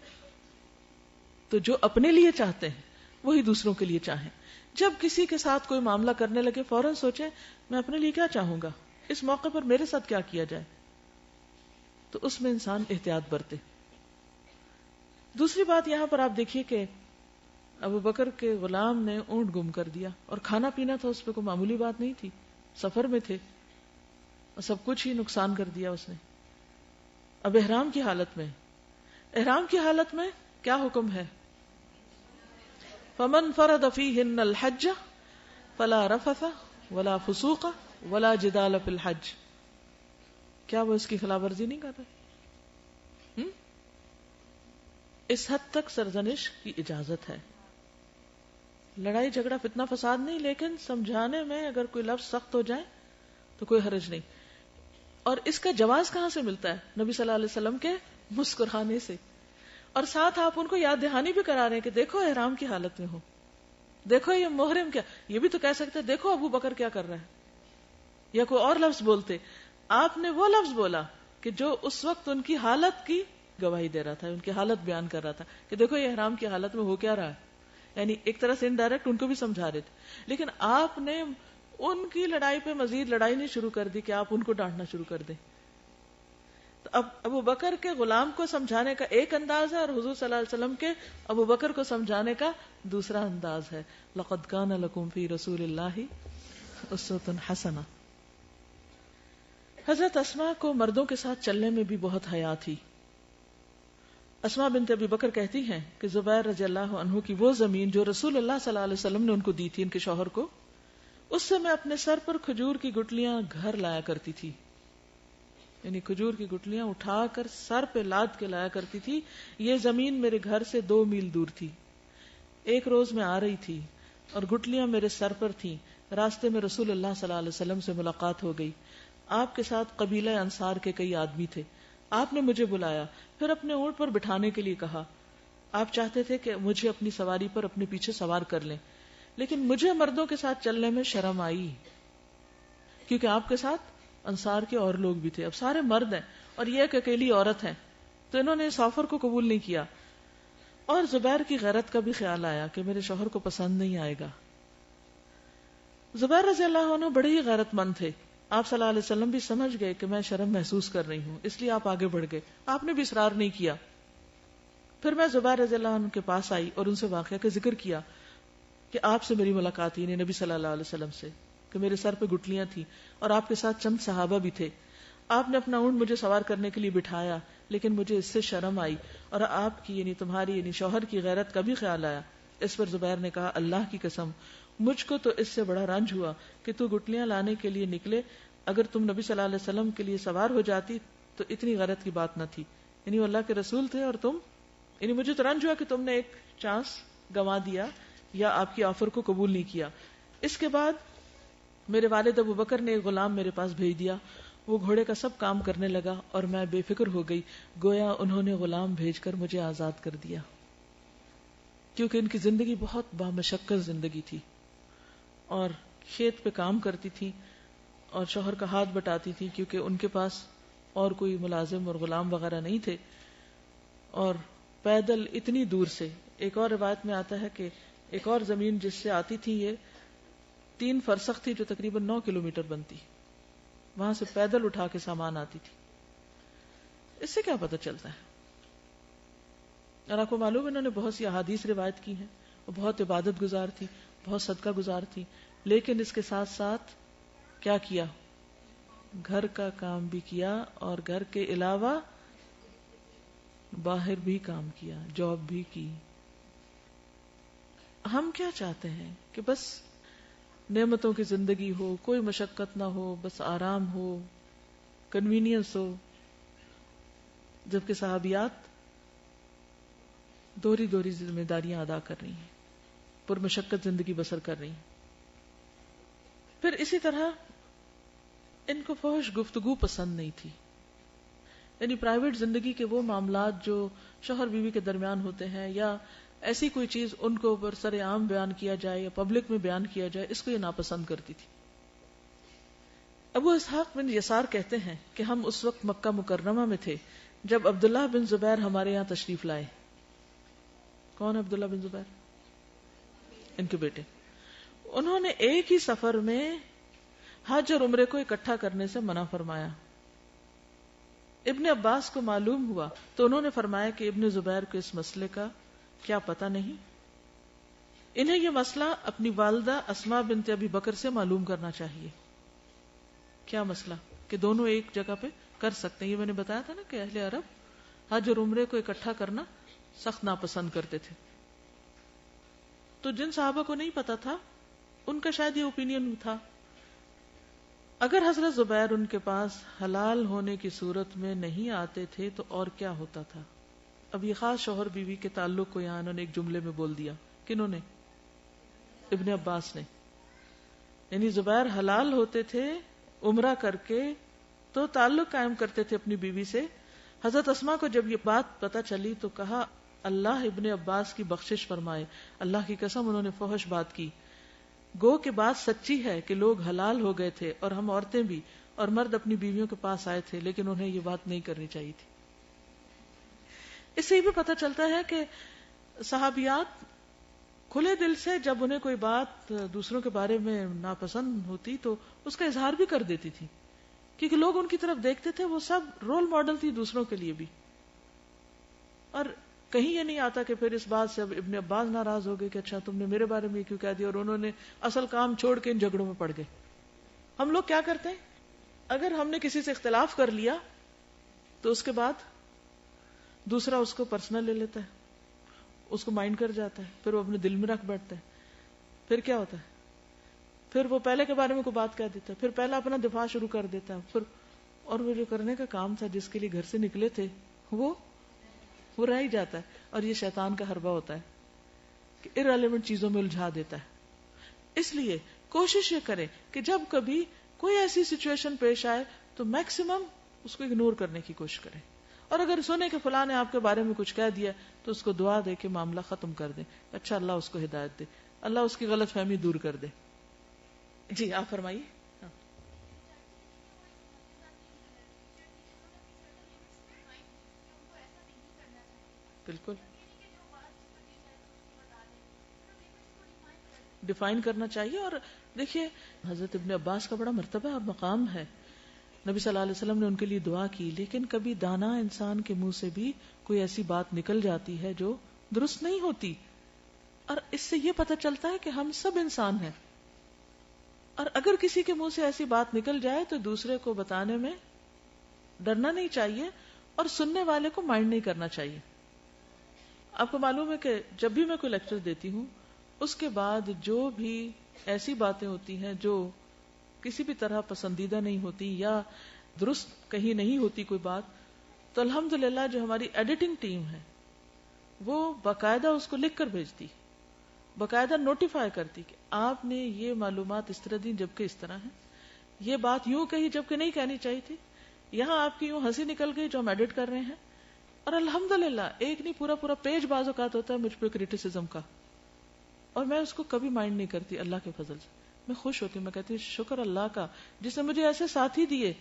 تو جو اپنے لیے چاہتے ہیں وہی دوسروں کے لیے چاہیں. جب کسی کے ساتھ کوئی معاملہ کرنے لگے فوراً سوچیں میں اپنے لیے کیا چاہوں گا، اس موقع پر میرے ساتھ کیا کیا جائے، تو اس میں انسان احتیاط برتے. دوسری بات یہاں پر آپ دیکھیے کہ ابو بکر کے غلام نے اونٹ گم کر دیا اور کھانا پینا تھا، اس پہ کوئی معمولی بات نہیں تھی، سفر میں تھے اور سب کچھ ہی نقصان کر دیا اس نے. اب احرام کی حالت میں کیا حکم ہے؟ فمن فرض فیہن الحج فلا رفث ولا فسوق ولا جدال فی الحج. کیا وہ اس کی خلاف ورزی نہیں کر رہے؟ اس حد تک سرزنش کی اجازت ہے. لڑائی جھگڑا فتنہ فساد نہیں، لیکن سمجھانے میں اگر کوئی لفظ سخت ہو جائے تو کوئی حرج نہیں. اور اس کا جواز کہاں سے ملتا ہے؟ نبی صلی اللہ علیہ وسلم کے مسکرانے سے. اور ساتھ آپ ان کو یاد دہانی بھی کرا رہے ہیں کہ دیکھو احرام کی حالت میں ہو، دیکھو یہ محرم کیا. یہ بھی تو کہہ سکتے دیکھو ابو بکر کیا کر رہا ہے، یا کوئی اور لفظ بولتے. آپ نے وہ لفظ بولا کہ جو اس وقت ان کی حالت کی گواہی دے رہا تھا، ان کی حالت بیان کر رہا تھا کہ دیکھو یہ احرام کی حالت میں ہو کیا رہا ہے. یعنی ایک طرح سے انڈائریکٹ ان کو بھی سمجھا رہے تھے. لیکن آپ نے ان کی لڑائی پہ مزید لڑائی نہیں شروع کر دی کہ آپ ان کو ڈانٹنا شروع کر دیں. تو اب ابو بکر کے غلام کو سمجھانے کا ایک انداز ہے اور حضور صلی اللہ علیہ وسلم کے ابو بکر کو سمجھانے کا دوسرا انداز ہے. لقد کان لکم فی رسول اللہ اسوۃ حسنہ. حضرت اسماء کو مردوں کے ساتھ چلنے میں بھی بہت حیا تھی. اسماء بنت ابی بکر کہتی ہیں کہ زبیر رضی اللہ عنہ کی وہ زمین جو رسول اللہ صلی اللہ علیہ وسلم نے ان کو دی تھی، ان کے شوہر کو، اس سے میں اپنے سر پر کھجور کی گٹلیاں گھر لایا کرتی تھی. یعنی کھجور کی گٹلیاں اٹھا کر سر پہ لاد کے لایا کرتی تھی. یہ زمین میرے گھر سے 2 میل دور تھی. ایک روز میں آ رہی تھی اور گٹلیاں میرے سر پر تھیں. راستے میں رسول اللہ صلی اللہ علیہ وسلم سے ملاقات ہو گئی. آپ کے ساتھ قبیلہ انصار کے کئی آدمی تھے. آپ نے مجھے بلایا، پھر اپنے اونٹ پر بٹھانے کے لیے کہا. آپ چاہتے تھے کہ مجھے اپنی سواری پر اپنے پیچھے سوار کر لیں، لیکن مجھے مردوں کے ساتھ چلنے میں شرم آئی، کیونکہ آپ کے ساتھ انصار کے اور لوگ بھی تھے. اب سارے مرد ہیں اور یہ ایک اکیلی عورت ہے، تو انہوں نے اس آفر کو قبول نہیں کیا. اور زبیر کی غیرت کا بھی خیال آیا کہ میرے شوہر کو پسند نہیں آئے گا. زبیر رضی اللہ عنہ بڑے ہی غیرت مند تھے. آپ صلی اللہ علیہ وسلم بھی سمجھ گئے کہ میں شرم محسوس کر رہی ہوں، اس لیے آپ آگے بڑھ گئے. آپ نے بھی اصرار نہیں کیا. پھر میں زبیر رضی اللہ عنہ کے پاس آئی اور ان سے واقعہ کا ذکر کیا کہ آپ سے میری ملاقات ہوئی، نبی صلی اللہ علیہ وسلم سے، کہ میرے سر پہ گٹلیاں تھیں اور آپ کے ساتھ چند صحابہ بھی تھے. آپ نے اپنا اونٹ مجھے سوار کرنے کے لیے بٹھایا، لیکن مجھے اس سے شرم آئی اور آپ کی یعنی تمہاری یعنی شوہر کی غیرت کا بھی خیال آیا. اس پر زبیر نے کہا اللہ کی قسم مجھ کو تو اس سے بڑا رنج ہوا کہ تو گٹلیاں لانے کے لیے نکلے. اگر تم نبی صلی اللہ علیہ وسلم کے لیے سوار ہو جاتی تو اتنی غیرت کی بات نہ تھی. یعنی وہ اللہ کے رسول تھے اور تم، یعنی مجھے تو رنج ہوا کہ تم نے ایک چانس گنوا دیا یا آپ کی آفر کو قبول نہیں کیا. اس کے بعد میرے والد ابو بکر نے ایک غلام میرے پاس بھیج دیا. وہ گھوڑے کا سب کام کرنے لگا اور میں بے فکر ہو گئی، گویا انہوں نے غلام بھیج کر مجھے آزاد کر دیا، کیونکہ ان کی زندگی بہت بامشقت زندگی تھی اور کھیت پہ کام کرتی تھی اور شوہر کا ہاتھ بٹاتی تھی کیونکہ ان کے پاس اور کوئی ملازم اور غلام وغیرہ نہیں تھے. اور پیدل اتنی دور سے، ایک اور روایت میں آتا ہے کہ ایک اور زمین جس سے آتی تھی یہ 3 فرسخ تھی جو تقریباً 9 کلومیٹر بنتی، وہاں سے پیدل اٹھا کے سامان آتی تھی. اس سے کیا پتہ چلتا ہے؟ اور آپ کو معلوم انہوں نے بہت سی احادیث روایت کی ہیں، وہ بہت عبادت گزار تھی، بہت صدقہ گزار تھی، لیکن اس کے ساتھ ساتھ کیا کیا؟ گھر کا کام بھی کیا اور گھر کے علاوہ باہر بھی کام کیا، جاب بھی کی. ہم کیا چاہتے ہیں کہ بس نعمتوں کی زندگی ہو، کوئی مشقت نہ ہو، بس آرام ہو، کنوینئنس ہو، جبکہ صحابیات دوہری ذمہ داریاں ادا کر رہی ہیں، پر مشقت زندگی بسر کر رہی ہیں. پھر اسی طرح ان کو فحش گفتگو پسند نہیں تھی. یعنی پرائیویٹ زندگی کے وہ معاملات جو شوہر بیوی کے درمیان ہوتے ہیں یا ایسی کوئی چیز ان کو برسر عام بیان کیا جائے یا پبلک میں بیان کیا جائے، اس کو یہ ناپسند کرتی تھی. ابو اسحاق بن یسار کہتے ہیں کہ ہم اس وقت مکہ مکرمہ میں تھے جب عبداللہ بن زبیر ہمارے یہاں تشریف لائے. کون عبداللہ بن زبیر؟ ان کے بیٹے. انہوں نے ایک ہی سفر میں حج اور عمرے کو اکٹھا کرنے سے منع فرمایا. ابن عباس کو معلوم ہوا تو انہوں نے فرمایا کہ ابن زبیر کو اس مسئلے کا کیا پتہ نہیں. انہیں یہ مسئلہ اپنی والدہ اسماء بنت ابی بکر سے معلوم کرنا چاہیے. کیا مسئلہ؟ کہ دونوں ایک جگہ پہ کر سکتے ہیں. یہ میں نے بتایا تھا نا کہ اہل عرب حج اور عمرے کو اکٹھا کرنا سخت ناپسند کرتے تھے. تو جن صحابہ کو نہیں پتا تھا ان کا شاید یہ اوپینین تھا. اگر حضرت زبیر ان کے پاس حلال ہونے کی صورت میں نہیں آتے تھے تو اور کیا ہوتا تھا؟ اب یہ خاص شوہر بیوی کے تعلق کو یہاں انہوں نے ایک جملے میں بول دیا. کنہوں نے؟ ابن عباس نے. یعنی زبیر حلال ہوتے تھے عمرہ کر کے تو تعلق قائم کرتے تھے اپنی بیوی سے. حضرت اسماء کو جب یہ بات پتہ چلی تو کہا اللہ ابن عباس کی بخشش فرمائے، اللہ کی قسم انہوں نے فحش بات کی، گو کہ بات سچی ہے کہ لوگ حلال ہو گئے تھے اور ہم عورتیں بھی، اور مرد اپنی بیویوں کے پاس آئے تھے، لیکن انہیں یہ بات نہیں کرنی چاہیے تھی۔ اس سے یہ بھی پتہ چلتا ہے کہ صحابیات کھلے دل سے جب انہیں کوئی بات دوسروں کے بارے میں ناپسند ہوتی تو اس کا اظہار بھی کر دیتی تھی، کیونکہ لوگ ان کی طرف دیکھتے تھے، وہ سب رول ماڈل تھی دوسروں کے لیے بھی۔ اور کہیں یہ نہیں آتا کہ پھر اس بات سے اب ابن عباس ناراض ہو گئے کہ اچھا تم نے میرے بارے میں کیوں کہہ دیا، اور انہوں نے اصل کام چھوڑ کے ان جھگڑوں میں پڑ گئے۔ ہم لوگ کیا کرتے ہیں، اگر ہم نے کسی سے اختلاف کر لیا تو اس کے بعد دوسرا اس کو پرسنل لے لیتا ہے، اس کو مائنڈ کر جاتا ہے، پھر وہ اپنے دل میں رکھ بیٹھتا ہے، پھر کیا ہوتا ہے، پھر وہ پہلے کے بارے میں کوئی بات کہہ دیتا ہے، پھر پہلا اپنا دفاع شروع کر دیتا ہے، پھر اور وہ جو کرنے کا کام تھا جس کے لیے گھر سے نکلے تھے وہ رہ ہی جاتا ہے۔ اور یہ شیطان کا حربہ ہوتا ہے کہ ارریلیونٹ چیزوں میں الجھا دیتا ہے۔ اس لیے کوشش یہ کریں کہ جب کبھی کوئی ایسی سچویشن پیش آئے تو میکسیمم اس کو اگنور کرنے کی کوشش کریں، اور اگر سنیں کہ فلاں نے آپ کے بارے میں کچھ کہہ دیا تو اس کو دعا دے کے معاملہ ختم کر دیں، اچھا اللہ اس کو ہدایت دے، اللہ اس کی غلط فہمی دور کر دے۔ جی آپ فرمائیے۔ ہاں بالکل ڈیفائن کرنا چاہیے۔ اور دیکھیے حضرت ابن عباس کا بڑا مرتبہ اور مقام ہے، نبی صلی اللہ علیہ وسلم نے ان کے لیے دعا کی، لیکن کبھی دانا انسان کے منہ سے بھی کوئی ایسی بات نکل جاتی ہے جو درست نہیں ہوتی، اور اس سے یہ پتہ چلتا ہے کہ ہم سب انسان ہیں، اور اگر کسی کے منہ سے ایسی بات نکل جائے تو دوسرے کو بتانے میں ڈرنا نہیں چاہیے، اور سننے والے کو مائنڈ نہیں کرنا چاہیے۔ آپ کو معلوم ہے کہ جب بھی میں کوئی لیکچر دیتی ہوں اس کے بعد جو بھی ایسی باتیں ہوتی ہیں جو کسی بھی طرح پسندیدہ نہیں ہوتی یا درست کہیں نہیں ہوتی کوئی بات، تو الحمدللہ جو ہماری ایڈیٹنگ ٹیم ہے وہ باقاعدہ اس کو لکھ کر بھیجتی، باقاعدہ نوٹیفائی کرتی کہ آپ نے یہ معلومات اس طرح دی جبکہ اس طرح ہے، یہ بات یوں کہی جبکہ نہیں کہنی چاہیے تھی، یہاں آپ کی یوں ہنسی نکل گئی جو ہم ایڈٹ کر رہے ہیں۔ اور الحمدللہ ایک نہیں پورا پیج بعض اوقات ہوتا ہے مجھ پہ کریٹیسزم کا، اور میں اس کو کبھی مائنڈ نہیں کرتی، اللہ کے فضل سے میں خوش ہوتی ہوں، میں کہتی ہوں شکر اللہ کا جس نے مجھے ایسے ساتھی دیے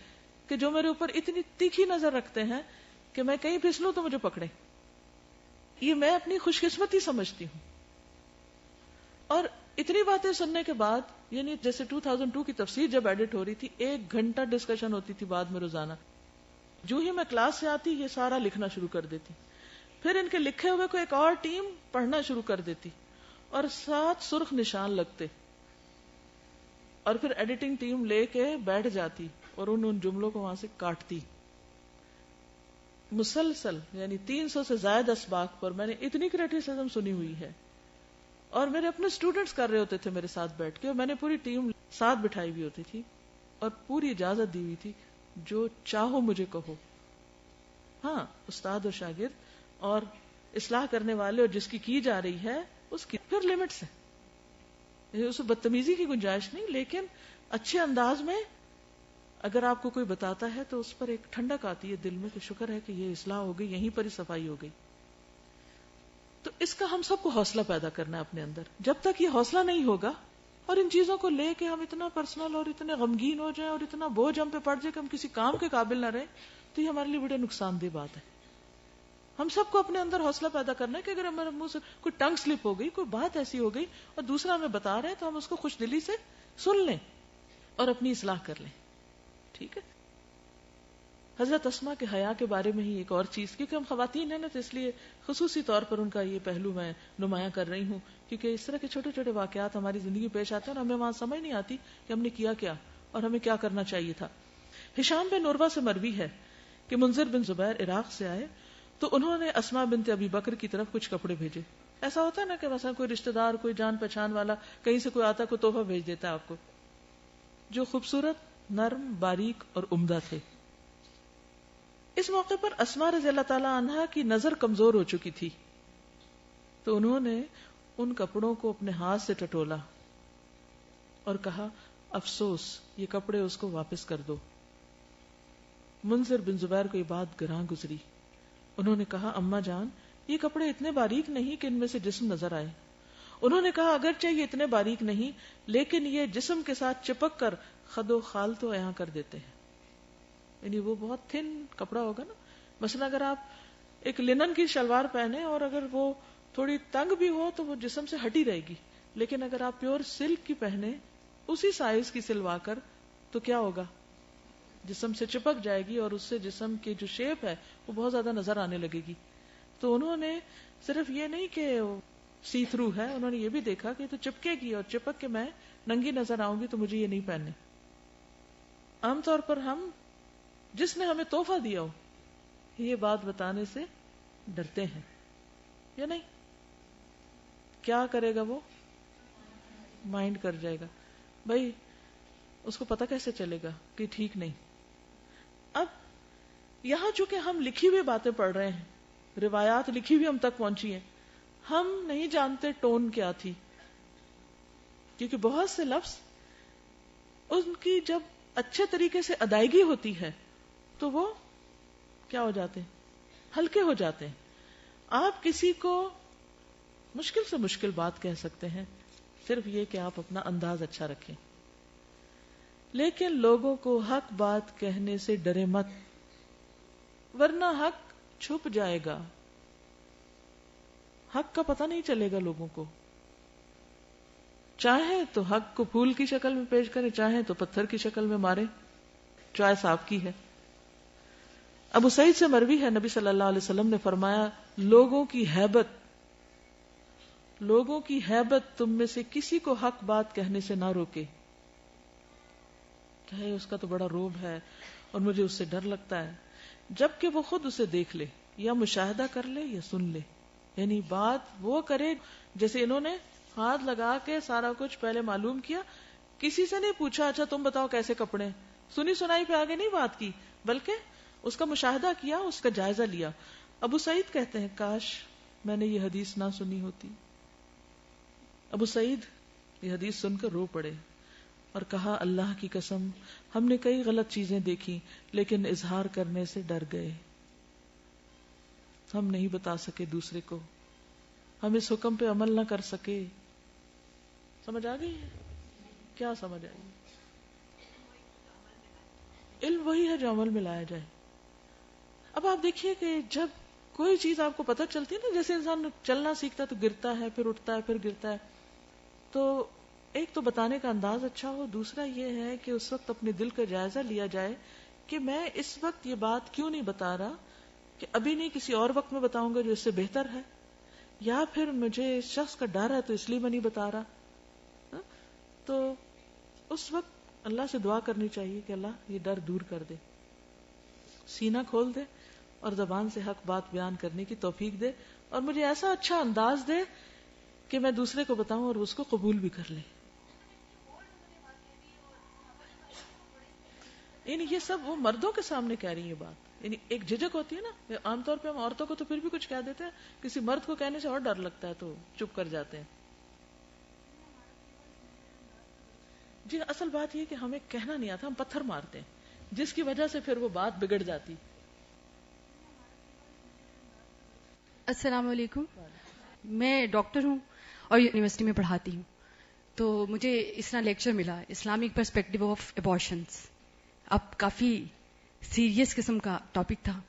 کہ جو میرے اوپر اتنی تیکھی نظر رکھتے ہیں کہ میں کہیں پھسلوں تو مجھے پکڑے، یہ میں اپنی خوش قسمتی سمجھتی ہوں۔ اور اتنی باتیں سننے کے بعد، یعنی جیسے 2002 کی تفسیر جب ایڈٹ ہو رہی تھی 1 گھنٹہ ڈسکشن ہوتی تھی بعد میں روزانہ، جو ہی میں کلاس سے آتی یہ سارا لکھنا شروع کر دیتی، پھر ان کے لکھے ہوئے کو ایک اور ٹیم پڑھنا شروع کر دیتی اور 7 سرخ نشان لگتے، اور پھر ایڈیٹنگ ٹیم لے کے بیٹھ جاتی اور ان جملوں کو وہاں سے کاٹتی، مسلسل یعنی 300 سے زائد اسباق پر میں نے اتنی کریٹیسزم سنی ہوئی ہے، اور میرے اپنے اسٹوڈنٹس کر رہے ہوتے تھے میرے ساتھ بیٹھ کے، اور میں نے پوری ٹیم ساتھ بٹھائی ہوئی ہوتی تھی اور پوری اجازت دی ہوئی تھی جو چاہو مجھے کہو۔ ہاں استاد اور شاگرد اور اصلاح کرنے والے اور جس کی جا رہی ہے اس کی پھر لمٹس ہیں، اس میں بدتمیزی کی گنجائش نہیں، لیکن اچھے انداز میں اگر آپ کو کوئی بتاتا ہے تو اس پر ایک ٹھنڈک آتی ہے دل میں کہ شکر ہے کہ یہ اصلاح ہو گئی، یہیں پر ہی صفائی ہو گئی۔ تو اس کا ہم سب کو حوصلہ پیدا کرنا ہے اپنے اندر، جب تک یہ حوصلہ نہیں ہوگا اور ان چیزوں کو لے کے ہم اتنا پرسنل اور اتنے غمگین ہو جائیں اور اتنا بوجھ ہم پہ پڑ جائے کہ ہم کسی کام کے قابل نہ رہیں، تو یہ ہمارے لیے بڑے نقصان دہ بات ہے۔ ہم سب کو اپنے اندر حوصلہ پیدا کرنا ہے کہ اگر ہمارے منہ سے کوئی ٹنگ سلپ ہو گئی، کوئی بات ایسی ہو گئی اور دوسرا ہمیں بتا رہے ہیں تو ہم اس کو خوش دلی سے سن لیں اور اپنی اصلاح کر لیں، ٹھیک ہے۔ حضرت اسماء کے حیا کے بارے میں ہی ایک اور چیز، کیونکہ ہم خواتین ہیں نا تو اس لیے خصوصی طور پر ان کا یہ پہلو میں نمایاں کر رہی ہوں، کیونکہ اس طرح کے چھوٹے چھوٹے واقعات ہماری زندگی پیش آتے ہیں اور ہمیں وہاں سمجھ نہیں آتی کہ ہم نے کیا کیا اور ہمیں کیا کرنا چاہیے تھا۔ ہشام بن عروہ سے مروی ہے کہ منذر بن زبیر عراق سے آئے تو انہوں نے اسماء بنت ابی بکر کی طرف کچھ کپڑے بھیجے۔ ایسا ہوتا ہے نا کہ مثلا کوئی رشتہ دار، کوئی جان پہچان والا کہیں سے کوئی آتا، کوئی تحفہ بھیج دیتا ہے آپ کو، جو خوبصورت، نرم، باریک اور عمدہ تھے۔ اس موقع پر اسماء رضی اللہ تعالی عنہا کی نظر کمزور ہو چکی تھی، تو انہوں نے ان کپڑوں کو اپنے ہاتھ سے ٹٹولا اور کہا افسوس، یہ کپڑے اس کو واپس کر دو۔ منذر بن زبیر کو یہ بات گراں گزری، انہوں نے کہا اماں جان، یہ کپڑے اتنے باریک نہیں کہ ان میں سے جسم نظر آئے. انہوں نے کہا اگرچہ یہ اتنے باریک نہیں لیکن یہ جسم کے ساتھ چپک کر خد و خال تو عیاں کر دیتے ہیں. یعنی وہ بہت تھن کپڑا ہوگا نا. مثلا اگر آپ ایک لنن کی شلوار پہنے اور اگر وہ تھوڑی تنگ بھی ہو تو وہ جسم سے ہٹی رہے گی, لیکن اگر آپ پیور سلک کی پہنے اسی سائز کی سلوا کر تو کیا ہوگا, جسم سے چپک جائے گی اور اس سے جسم کی جو شیپ ہے وہ بہت زیادہ نظر آنے لگے گی. تو انہوں نے صرف یہ نہیں کہ سی تھرو ہے, انہوں نے یہ بھی دیکھا کہ تو چپکے گی اور چپک کے میں ننگی نظر آؤں گی تو مجھے یہ نہیں پہننے. عام طور پر ہم جس نے ہمیں تحفہ دیا ہو یہ بات بتانے سے ڈرتے ہیں یا نہیں. کیا کرے گا وہ, مائنڈ کر جائے گا. بھائی اس کو پتا کیسے چلے گا کہ ٹھیک نہیں. اب یہاں چونکہ ہم لکھی ہوئی باتیں پڑھ رہے ہیں, روایات لکھی ہوئی ہم تک پہنچی ہیں, ہم نہیں جانتے ٹون کیا تھی, کیونکہ بہت سے لفظ ان کی جب اچھے طریقے سے ادائیگی ہوتی ہے تو وہ کیا ہو جاتے ہیں, ہلکے ہو جاتے ہیں. آپ کسی کو مشکل سے مشکل بات کہہ سکتے ہیں, صرف یہ کہ آپ اپنا انداز اچھا رکھیں, لیکن لوگوں کو حق بات کہنے سے ڈرے مت, ورنہ حق چھپ جائے گا. حق کا پتہ نہیں چلے گا لوگوں کو. چاہے تو حق کو پھول کی شکل میں پیش کریں, چاہے تو پتھر کی شکل میں مارے, چوائس آپ کی ہے. ابو سعید سے مروی ہے, نبی صلی اللہ علیہ وسلم نے فرمایا لوگوں کی ہیبت تم میں سے کسی کو حق بات کہنے سے نہ روکے. چاہے اس کا تو بڑا روب ہے اور مجھے اس سے ڈر لگتا ہے, جبکہ وہ خود اسے دیکھ لے یا مشاہدہ کر لے یا سن لے. یعنی بات وہ کرے جیسے انہوں نے ہاتھ لگا کے سارا کچھ پہلے معلوم کیا, کسی سے نہیں پوچھا اچھا تم بتاؤ کیسے کپڑے, سنی سنائی پہ آگے نہیں بات کی, بلکہ اس کا مشاہدہ کیا, اس کا جائزہ لیا. ابو سعید کہتے ہیں کاش میں نے یہ حدیث نہ سنی ہوتی. ابو سعید یہ حدیث سن کر رو پڑے اور کہا اللہ کی قسم ہم نے کئی غلط چیزیں دیکھی لیکن اظہار کرنے سے ڈر گئے. ہم نہیں بتا سکے دوسرے کو, ہم اس حکم پہ عمل نہ کر سکے. سمجھ آ گئی ہے کیا سمجھ آئی؟ علم وہی ہے جو عمل میں لایا جائے. اب آپ دیکھیے کہ جب کوئی چیز آپ کو پتہ چلتی ہے نا, جیسے انسان چلنا سیکھتا ہے تو گرتا ہے پھر اٹھتا ہے پھر گرتا ہے, تو ایک تو بتانے کا انداز اچھا ہو, دوسرا یہ ہے کہ اس وقت اپنے دل کا جائزہ لیا جائے کہ میں اس وقت یہ بات کیوں نہیں بتا رہا, کہ ابھی نہیں کسی اور وقت میں بتاؤں گا جو اس سے بہتر ہے, یا پھر مجھے اس شخص کا ڈر ہے تو اس لیے میں نہیں بتا رہا. تو اس وقت اللہ سے دعا کرنی چاہیے کہ اللہ یہ ڈر دور کر دے, سینہ کھول دے اور زبان سے حق بات بیان کرنے کی توفیق دے, اور مجھے ایسا اچھا انداز دے کہ میں دوسرے کو بتاؤں اور اس کو قبول بھی کر لے. یعنی یہ سب وہ مردوں کے سامنے کہہ رہی ہیں یہ بات, یعنی ایک جھجک ہوتی ہے نا, عام طور پہ ہم عورتوں کو تو پھر بھی کچھ کہہ دیتے ہیں, کسی مرد کو کہنے سے اور ڈر لگتا ہے تو چپ کر جاتے ہیں. جی اصل بات یہ کہ ہمیں کہنا نہیں آتا, ہم پتھر مارتے ہیں جس کی وجہ سے پھر وہ بات بگڑ جاتی. السلام علیکم. میں ڈاکٹر ہوں اور یونیورسٹی میں پڑھاتی ہوں. تو مجھے اس طرح لیکچر ملا اسلامک پرسپیکٹو آف ابارشنس. اب کافی سیریس قسم کا ٹاپک تھا.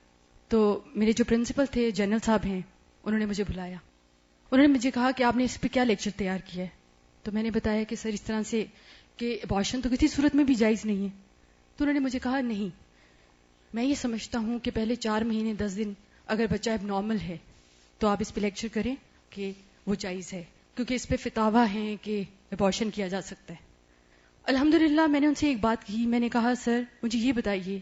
تو میرے جو پرنسپل تھے جنرل صاحب ہیں, انہوں نے مجھے بلایا. انہوں نے مجھے کہا کہ آپ نے اس پہ کیا لیکچر تیار کیا ہے. تو میں نے بتایا کہ سر اس طرح سے کہ ابارشن تو کسی صورت میں بھی جائز نہیں ہے. تو انہوں نے مجھے کہا نہیں, میں یہ سمجھتا ہوں کہ پہلے 4 مہینے 10 دن اگر بچہ اب نارمل ہے تو آپ اس پہ لیکچر کریں کہ وہ جائز ہے, کیونکہ اس پہ فتاوا ہیں کہ ابارشن کیا جا سکتا ہے. الحمدللہ میں نے ان سے ایک بات کی, میں نے کہا سر مجھے یہ بتائیے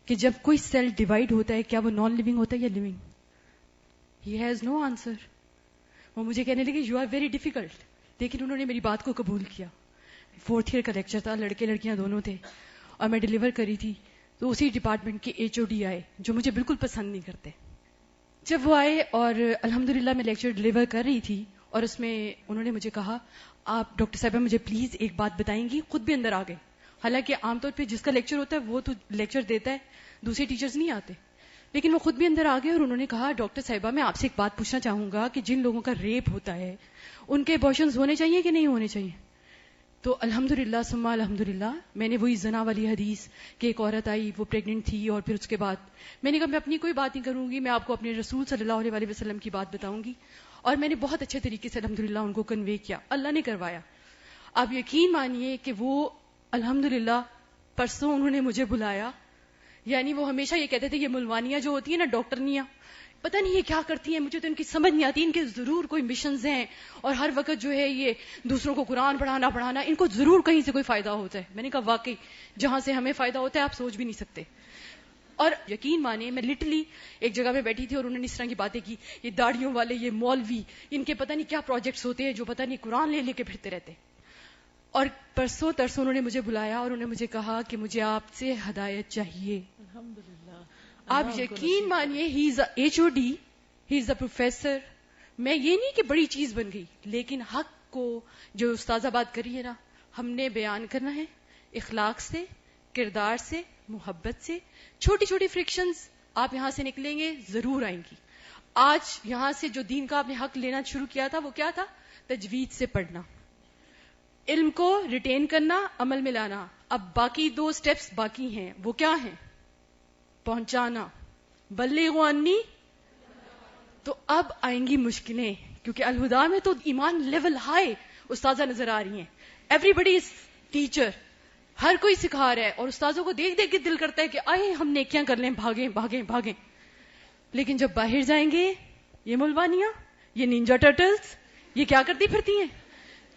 کہ جب کوئی سیل ڈیوائڈ ہوتا ہے کیا وہ نان لیونگ ہوتا ہے یا living? He has no answer. وہ مجھے کہنے لگے یو آر ویری ڈیفیکلٹ, لیکن انہوں نے میری بات کو قبول کیا. 4th ایئر کا لیکچر تھا, لڑکے لڑکیاں دونوں تھے, اور میں ڈیلیور کری تھی. تو اسی ڈپارٹمنٹ کے HOD آئے جو مجھے بالکل پسند نہیں کرتے. جب وہ آئے اور الحمدللہ میں لیکچر ڈیلیور کر رہی تھی, اور اس میں انہوں نے مجھے کہا آپ ڈاکٹر صاحبہ مجھے پلیز ایک بات بتائیں گی. خود بھی اندر آ گئے, حالانکہ عام طور پہ جس کا لیکچر ہوتا ہے وہ تو لیکچر دیتا ہے, دوسرے ٹیچرز نہیں آتے. لیکن وہ خود بھی اندر آ گئے اور انہوں نے کہا ڈاکٹر صاحبہ میں آپ سے ایک بات پوچھنا چاہوں گا کہ جن لوگوں کا ریپ ہوتا ہے ان کے ابارشنز ہونے چاہیے کہ نہیں ہونے چاہیے؟ تو الحمدللہ ثم الحمدللہ میں نے وہی زنا والی حدیث کہ ایک عورت آئی وہ پریگننٹ تھی اور پھر اس کے بعد میں نے کہا میں اپنی کوئی بات نہیں کروں گی, میں آپ کو اپنے رسول صلی اللہ علیہ وآلہ وسلم کی بات بتاؤں گی, اور میں نے بہت اچھے طریقے سے الحمدللہ ان کو کنوے کیا, اللہ نے کروایا. آپ یقین مانیے کہ وہ الحمدللہ پرسوں انہوں نے مجھے بلایا. یعنی وہ ہمیشہ یہ کہتے تھے یہ ملوانیاں جو ہوتی ہیں نا ڈاکٹرنیاں, پتہ نہیں یہ کیا کرتی ہیں, مجھے تو ان کی سمجھ نہیں آتی, ان کے ضرور کوئی مشنز ہیں اور ہر وقت جو ہے یہ دوسروں کو قرآن پڑھانا ان کو ضرور کہیں سے کوئی فائدہ ہوتا ہے. میں نے کہا واقعی جہاں سے ہمیں فائدہ ہوتا ہے آپ سوچ بھی نہیں سکتے. اور یقین مانے میں لٹرلی ایک جگہ پہ بیٹھی تھی اور انہوں نے اس طرح کی باتیں کی, یہ داڑھیوں والے, یہ مولوی, ان کے پتہ نہیں کیا پروجیکٹس ہوتے ہیں جو پتہ نہیں قرآن لے کے پھرتے رہتے. اور پرسوں ترسوں انہوں نے مجھے بلایا اور انہوں نے مجھے کہا کہ مجھے آپ سے ہدایت چاہیے. الحمدللہ. آپ یقین مانیے ہی از اے HOD, he is a professor. میں یہ نہیں کہ بڑی چیز بن گئی, لیکن حق کو جو استاذہ بات کری ہے نا, ہم نے بیان کرنا ہے اخلاق سے, کردار سے, محبت سے. چھوٹی چھوٹی فرکشنز آپ یہاں سے نکلیں گے ضرور آئیں گی. آج یہاں سے جو دین کا آپ نے حق لینا شروع کیا تھا وہ کیا تھا؟ تجوید سے پڑھنا, علم کو ریٹین کرنا, عمل میں لانا. اب باقی 2 سٹیپس باقی ہیں, وہ کیا ہیں؟ پہنچانا, بلغوا انی. تو اب آئیں گی مشکلیں, کیونکہ الہدا میں تو ایمان لیول ہائی استاذہ نظر آ رہی ہیں. ایوری بڈی از ٹیچر, ہر کوئی سکھا رہا ہے, اور استاذوں کو دیکھ دیکھ کے دل کرتا ہے کہ آئے ہم نیکیاں کر لیں, بھاگیں بھاگیں بھاگیں. لیکن جب باہر جائیں گے یہ ملوانیاں, یہ نینجا ٹرٹلز, یہ کیا کرتی پھرتی ہیں.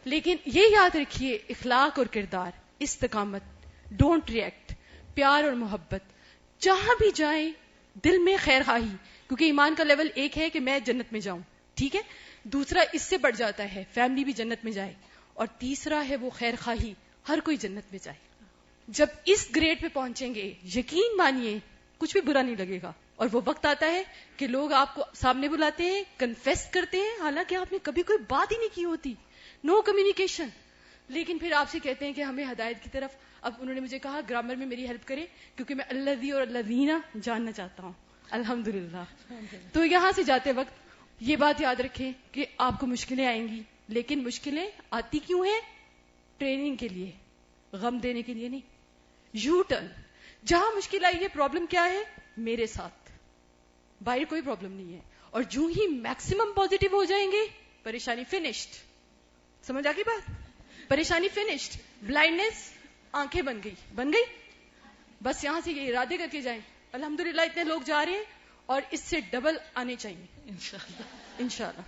لیکن یہ یاد رکھیے اخلاق اور کردار, استقامت, ڈونٹ ریئیکٹ, پیار اور محبت. جہاں بھی جائیں دل میں خیر خواہی, کیونکہ ایمان کا لیول ایک ہے کہ میں جنت میں جاؤں, ٹھیک ہے, دوسرا اس سے بڑھ جاتا ہے فیملی بھی جنت میں جائے, اور تیسرا ہے وہ خیر خواہی, ہر کوئی جنت میں جائے. جب اس گریڈ پہ پہنچیں گے یقین مانیے کچھ بھی برا نہیں لگے گا. اور وہ وقت آتا ہے کہ لوگ آپ کو سامنے بلاتے ہیں, کنفیس کرتے ہیں, حالانکہ آپ نے کبھی کوئی بات ہی نہیں کی ہوتی, نو کمیونیکیشن, لیکن پھر آپ سے کہتے ہیں کہ ہمیں ہدایت کی طرف. اب انہوں نے مجھے کہا گرامر میں میری ہیلپ کرے, کیونکہ میں الذی اور الذین جاننا چاہتا ہوں. الحمدللہ. تو یہاں سے جاتے وقت یہ بات یاد رکھیں کہ آپ کو مشکلیں آئیں گی, لیکن مشکلیں آتی کیوں ہیں؟ ٹریننگ کے لیے, غم دینے کے لیے نہیں. یو ٹرن, جہاں مشکل آئی ہے پرابلم کیا ہے میرے ساتھ, باہر کوئی پرابلم نہیں ہے. اور جو ہی میکسیمم پازیٹیو ہو جائیں گے پریشانی فنشڈ. سمجھ آ گئی بات؟ پریشانی فنشڈ. بلائنڈنس آنکھیں بن گئی. بس یہاں سے یہ ارادے کر کے جائیں. الحمدللہ اتنے لوگ جا رہے ہیں اور اس سے ڈبل آنے چاہیے انشاءاللہ.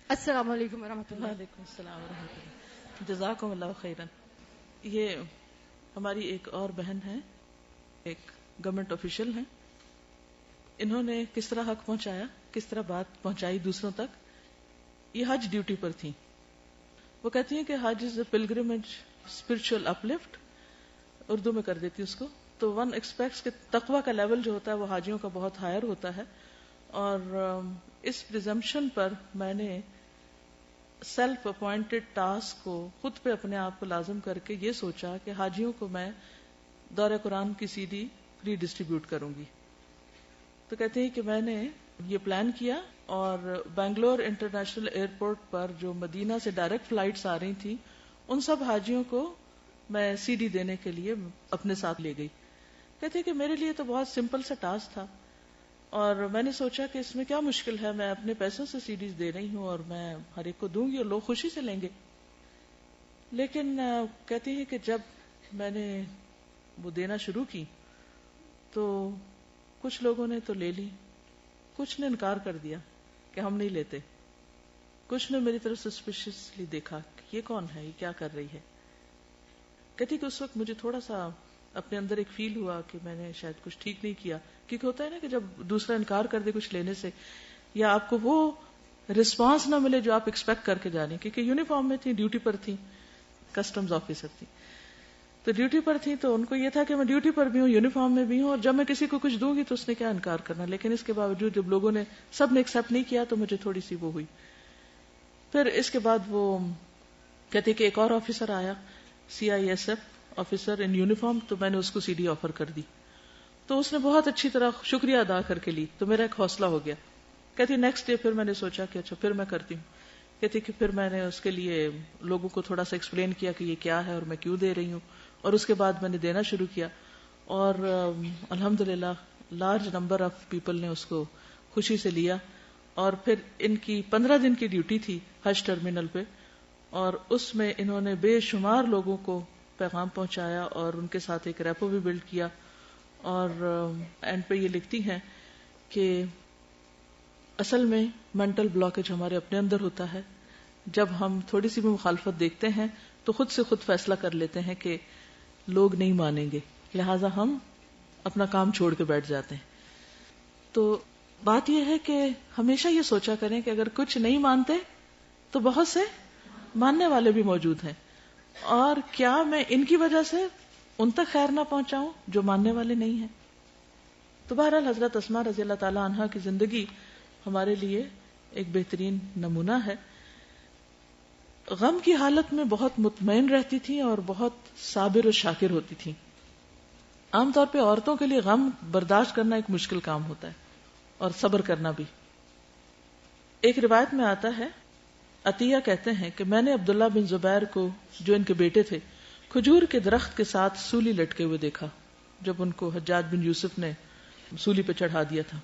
السلام علیکم ورحمۃ اللہ. وعلیکم السلام ورحمۃ اللہ. جزاکم اللہ خیرا. یہ ہماری ایک اور بہن ہے, ایک گورنمنٹ آفیشل ہیں. انہوں نے کس طرح حق پہنچایا, کس طرح بات پہنچائی دوسروں تک. یہ حج ڈیوٹی پر تھیں. وہ کہتی ہیں کہ حج از اے پلگرمیج اسپرچل اپلفٹ, اردو میں کر دیتی اس کو. تو ون ایکسپیکٹس کہ تقوی کا لیول جو ہوتا ہے وہ حاجیوں کا بہت ہائر ہوتا ہے. اور اس پریزمپشن پر میں نے سیلف اپوائنٹڈ ٹاسک کو خود پہ اپنے آپ کو لازم کر کے یہ سوچا کہ حاجیوں کو میں دورہ قرآن کی CD ری ڈسٹریبیوٹ کروں گی. تو کہتے ہیں کہ میں نے یہ پلان کیا, اور بنگلور انٹرنیشنل ایئرپورٹ پر جو مدینہ سے ڈائریکٹ فلائٹس آ رہی تھی ان سب حاجیوں کو میں CD دینے کے لیے اپنے ساتھ لے گئی. کہتے ہیں کہ میرے لیے تو بہت سمپل سا ٹاسک تھا, اور میں نے سوچا کہ اس میں کیا مشکل ہے, میں اپنے پیسوں سے CDs دے رہی ہوں اور میں ہر ایک کو دوں گی اور لوگ خوشی سے لیں گے. لیکن کہتی ہے کہ جب میں نے وہ دینا شروع کی تو کچھ لوگوں نے تو لے لی, کچھ نے انکار کر دیا کہ ہم نہیں لیتے, کچھ نے میری طرف سسپیشسلی دیکھا کہ یہ کون ہے, یہ کیا کر رہی ہے. کہتی کہ اس وقت مجھے تھوڑا سا اپنے اندر ایک فیل ہوا کہ میں نے شاید کچھ ٹھیک نہیں کیا, کیونکہ ہوتا ہے نا کہ جب دوسرا انکار کر دے کچھ لینے سے, یا آپ کو وہ رسپانس نہ ملے جو آپ ایکسپیکٹ کر کے جانے, کیونکہ یونیفارم میں تھی, ڈیوٹی پر تھی, کسٹمز آفیسر تھی, تو ڈیوٹی پر تھی, تو ان کو یہ تھا کہ میں ڈیوٹی پر بھی ہوں, یونیفارم میں بھی ہوں, اور جب میں کسی کو کچھ دوں گی تو اس نے کیا انکار کرنا. لیکن اس کے باوجود جب لوگوں نے سب نے ایکسپٹ نہیں کیا تو مجھے تھوڑی سی وہ ہوئی. پھر اس کے بعد وہ کہتے کہ ایک اور آفیسر آیا, CISF آفیسر ان یونیفارم, تو میں نے اس کو CD آفر کر دی. تو اس نے بہت اچھی طرح شکریہ ادا کر کے لی، تو میرا ایک حوصلہ ہو گیا. کہتی نیکسٹ ڈے پھر میں نے سوچا کہ اچھا پھر میں کرتی ہوں. کہتی کہ پھر میں نے اس کے لیے لوگوں کو تھوڑا سا ایکسپلین کیا کہ یہ کیا ہے اور میں کیوں دے رہی ہوں، اور اس کے بعد میں نے دینا شروع کیا، اور الحمدللہ لارج نمبر آف پیپل نے اس کو خوشی سے لیا. اور پھر ان کی 15 دن کی ڈیوٹی تھی حج ٹرمینل پہ، اور اس میں انہوں نے بے شمار لوگوں کو پیغام پہنچایا اور ان کے ساتھ ایک ریپو بھی بلڈ کیا. اور اینڈ پہ یہ لکھتی ہیں کہ اصل میں مینٹل بلاکیج ہمارے اپنے اندر ہوتا ہے. جب ہم تھوڑی سی بھی مخالفت دیکھتے ہیں تو خود سے خود فیصلہ کر لیتے ہیں کہ لوگ نہیں مانیں گے، لہٰذا ہم اپنا کام چھوڑ کے بیٹھ جاتے ہیں. تو بات یہ ہے کہ ہمیشہ یہ سوچا کریں کہ اگر کچھ نہیں مانتے تو بہت سے ماننے والے بھی موجود ہیں، اور کیا میں ان کی وجہ سے ان تک خیر نہ پہنچاؤں جو ماننے والے نہیں ہیں. تو بہرحال حضرت اسماء رضی اللہ تعالی عنہا کی زندگی ہمارے لیے ایک بہترین نمونہ ہے. غم کی حالت میں بہت مطمئن رہتی تھی اور بہت صابر و شاکر ہوتی تھی. عام طور پہ عورتوں کے لیے غم برداشت کرنا ایک مشکل کام ہوتا ہے اور صبر کرنا بھی. ایک روایت میں آتا ہے، عطیہ کہتے ہیں کہ میں نے عبداللہ بن زبیر کو، جو ان کے بیٹے تھے، کھجور کے درخت کے ساتھ سولی لٹکے ہوئے دیکھا جب ان کو حجاج بن یوسف نے سولی پہ چڑھا دیا تھا.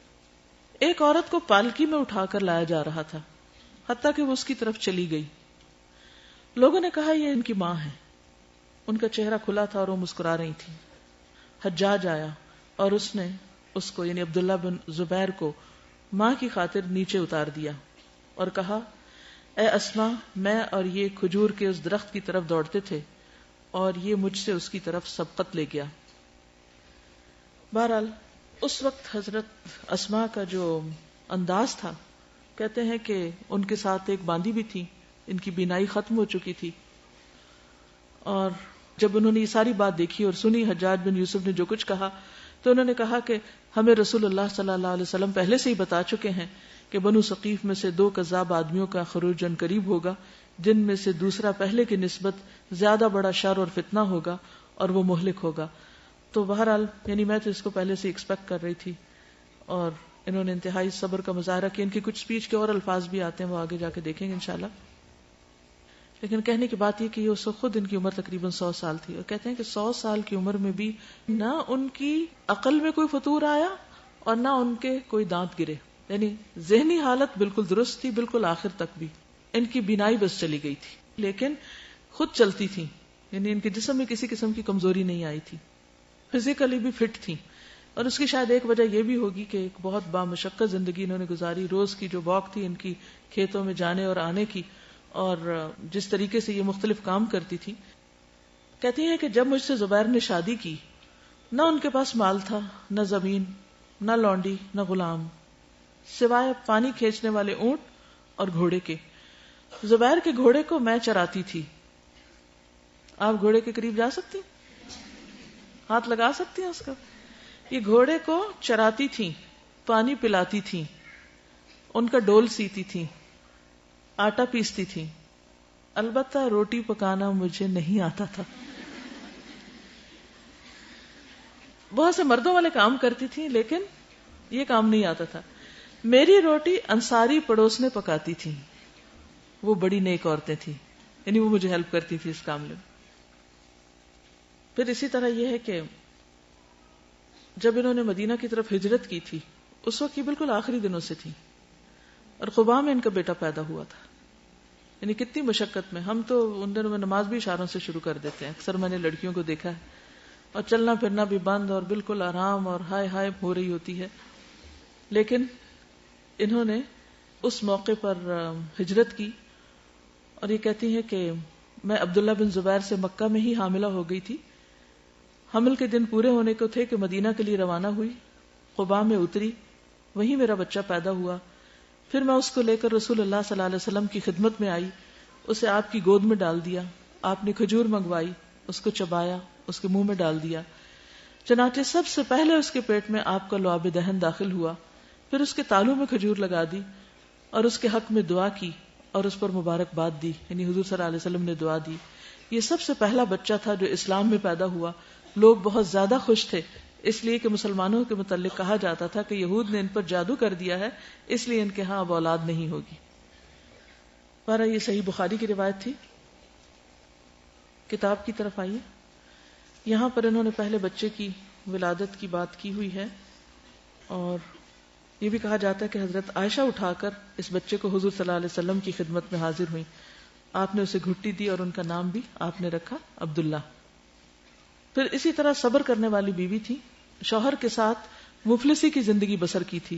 ایک عورت کو پالکی میں اٹھا کر لایا جا رہا تھا، حتیٰ کہ وہ اس کی طرف چلی گئی. لوگوں نے کہا یہ ان کی ماں ہے. ان کا چہرہ کھلا تھا اور وہ مسکرا رہی تھی. حجاج آیا اور اس نے اس کو یعنی عبداللہ بن زبیر کو ماں کی خاطر نیچے اتار دیا اور کہا، اے اسماء، میں اور یہ کھجور کے اس درخت کی طرف دوڑتے تھے اور یہ مجھ سے اس کی طرف سبقت لے گیا. بہرحال اس وقت حضرت اسماء کا جو انداز تھا، کہتے ہیں کہ ان کے ساتھ ایک باندی بھی تھی، ان کی بینائی ختم ہو چکی تھی. اور جب انہوں نے یہ ساری بات دیکھی اور سنی حجاج بن یوسف نے جو کچھ کہا، تو انہوں نے کہا کہ ہمیں رسول اللہ صلی اللہ علیہ وسلم پہلے سے ہی بتا چکے ہیں کہ بنو ثقیف میں سے 2 کذاب آدمیوں کا خروج ان قریب ہوگا، جن میں سے دوسرا پہلے کی نسبت زیادہ بڑا شر اور فتنہ ہوگا اور وہ مہلک ہوگا. تو بہرحال یعنی میں تو اس کو پہلے سے ایکسپیکٹ کر رہی تھی، اور انہوں نے انتہائی صبر کا مظاہرہ کیا. ان کی کچھ سپیچ کے اور الفاظ بھی آتے ہیں، وہ آگے جا کے دیکھیں گے انشاءاللہ. لیکن کہنے کی بات یہ کہ یہ اس وقت خود ان کی عمر تقریباً 100 سال تھی، اور کہتے ہیں کہ 100 سال کی عمر میں بھی نہ ان کی عقل میں کوئی فطور آیا اور نہ ان کے کوئی دانت گرے. یعنی ذہنی حالت بالکل درست تھی، بالکل آخر تک بھی. ان کی بینائی بس چلی گئی تھی لیکن خود چلتی تھی، یعنی ان کے جسم میں کسی قسم کی کمزوری نہیں آئی تھی، فزیکلی بھی فٹ تھی. اور اس کی شاید ایک وجہ یہ بھی ہوگی کہ ایک بہت بامشقت زندگی انہوں نے گزاری. روز کی جو واک تھی ان کی کھیتوں میں جانے اور آنے کی، اور جس طریقے سے یہ مختلف کام کرتی تھی. کہتی ہیں کہ جب مجھ سے زبیر نے شادی کی، نہ ان کے پاس مال تھا، نہ زمین، نہ لونڈی، نہ غلام، سوائے پانی کھینچنے والے اونٹ اور گھوڑے کے. زبیر کے گھوڑے کو میں چراتی تھی. آپ گھوڑے کے قریب جا سکتی، ہاتھ لگا سکتی ہیں اس کا. یہ گھوڑے کو چراتی تھی، پانی پلاتی تھی، ان کا ڈول سیتی تھی، آٹا پیستی تھی. البتہ روٹی پکانا مجھے نہیں آتا تھا. بہت سے مردوں والے کام کرتی تھی لیکن یہ کام نہیں آتا تھا. میری روٹی انصاری پڑوس نے پکاتی تھی، وہ بڑی نیک عورتیں تھیں، یعنی وہ مجھے ہیلپ کرتی تھی اس کام میں. پھر اسی طرح یہ ہے کہ جب انہوں نے مدینہ کی طرف ہجرت کی تھی، اس وقت یہ بالکل آخری دنوں سے تھی، اور قباء میں ان کا بیٹا پیدا ہوا تھا. یعنی کتنی مشقت میں. ہم تو ان دنوں میں نماز بھی اشاروں سے شروع کر دیتے ہیں، اکثر میں نے لڑکیوں کو دیکھا ہے، اور چلنا پھرنا بھی بند اور بالکل آرام اور ہائے ہائے ہو رہی ہوتی ہے. لیکن انہوں نے اس موقع پر ہجرت کی، اور یہ کہتی ہیں کہ میں عبداللہ بن زبیر سے مکہ میں ہی حاملہ ہو گئی تھی. حمل کے دن پورے ہونے کو تھے کہ مدینہ کے لیے روانہ ہوئی. قباء میں اتری، وہیں میرا بچہ پیدا ہوا. پھر میں اس کو لے کر رسول اللہ صلی اللہ علیہ وسلم کی خدمت میں آئی، اسے آپ کی گود میں ڈال دیا. آپ نے کھجور منگوائی، اس کو چبایا، اس کے منہ میں ڈال دیا. چنانچہ سب سے پہلے اس کے پیٹ میں آپ کا لعاب دہن داخل ہوا. پھر اس کے تالوں میں کھجور لگا دی اور اس کے حق میں دعا کی اور اس پر مبارکباد دی. یعنی حضور صلی اللہ علیہ وسلم نے دعا دی. یہ سب سے پہلا بچہ تھا جو اسلام میں پیدا ہوا. لوگ بہت زیادہ خوش تھے اس لیے کہ مسلمانوں کے متعلق کہا جاتا تھا کہ یہود نے ان پر جادو کر دیا ہے، اس لیے ان کے ہاں اب اولاد نہیں ہوگی۔ پر یہ صحیح بخاری کی روایت تھی۔ کتاب کی طرف آئیے، یہاں پر انہوں نے پہلے بچے کی ولادت کی بات کی ہوئی ہے، اور یہ بھی کہا جاتا ہے کہ حضرت عائشہ اٹھا کر اس بچے کو حضور صلی اللہ علیہ وسلم کی خدمت میں حاضر ہوئی، آپ نے اسے گھٹی دی اور ان کا نام بھی آپ نے رکھا عبداللہ۔ پھر اسی طرح صبر کرنے والی بیوی تھی، شوہر کے ساتھ مفلسی کی زندگی بسر کی تھی،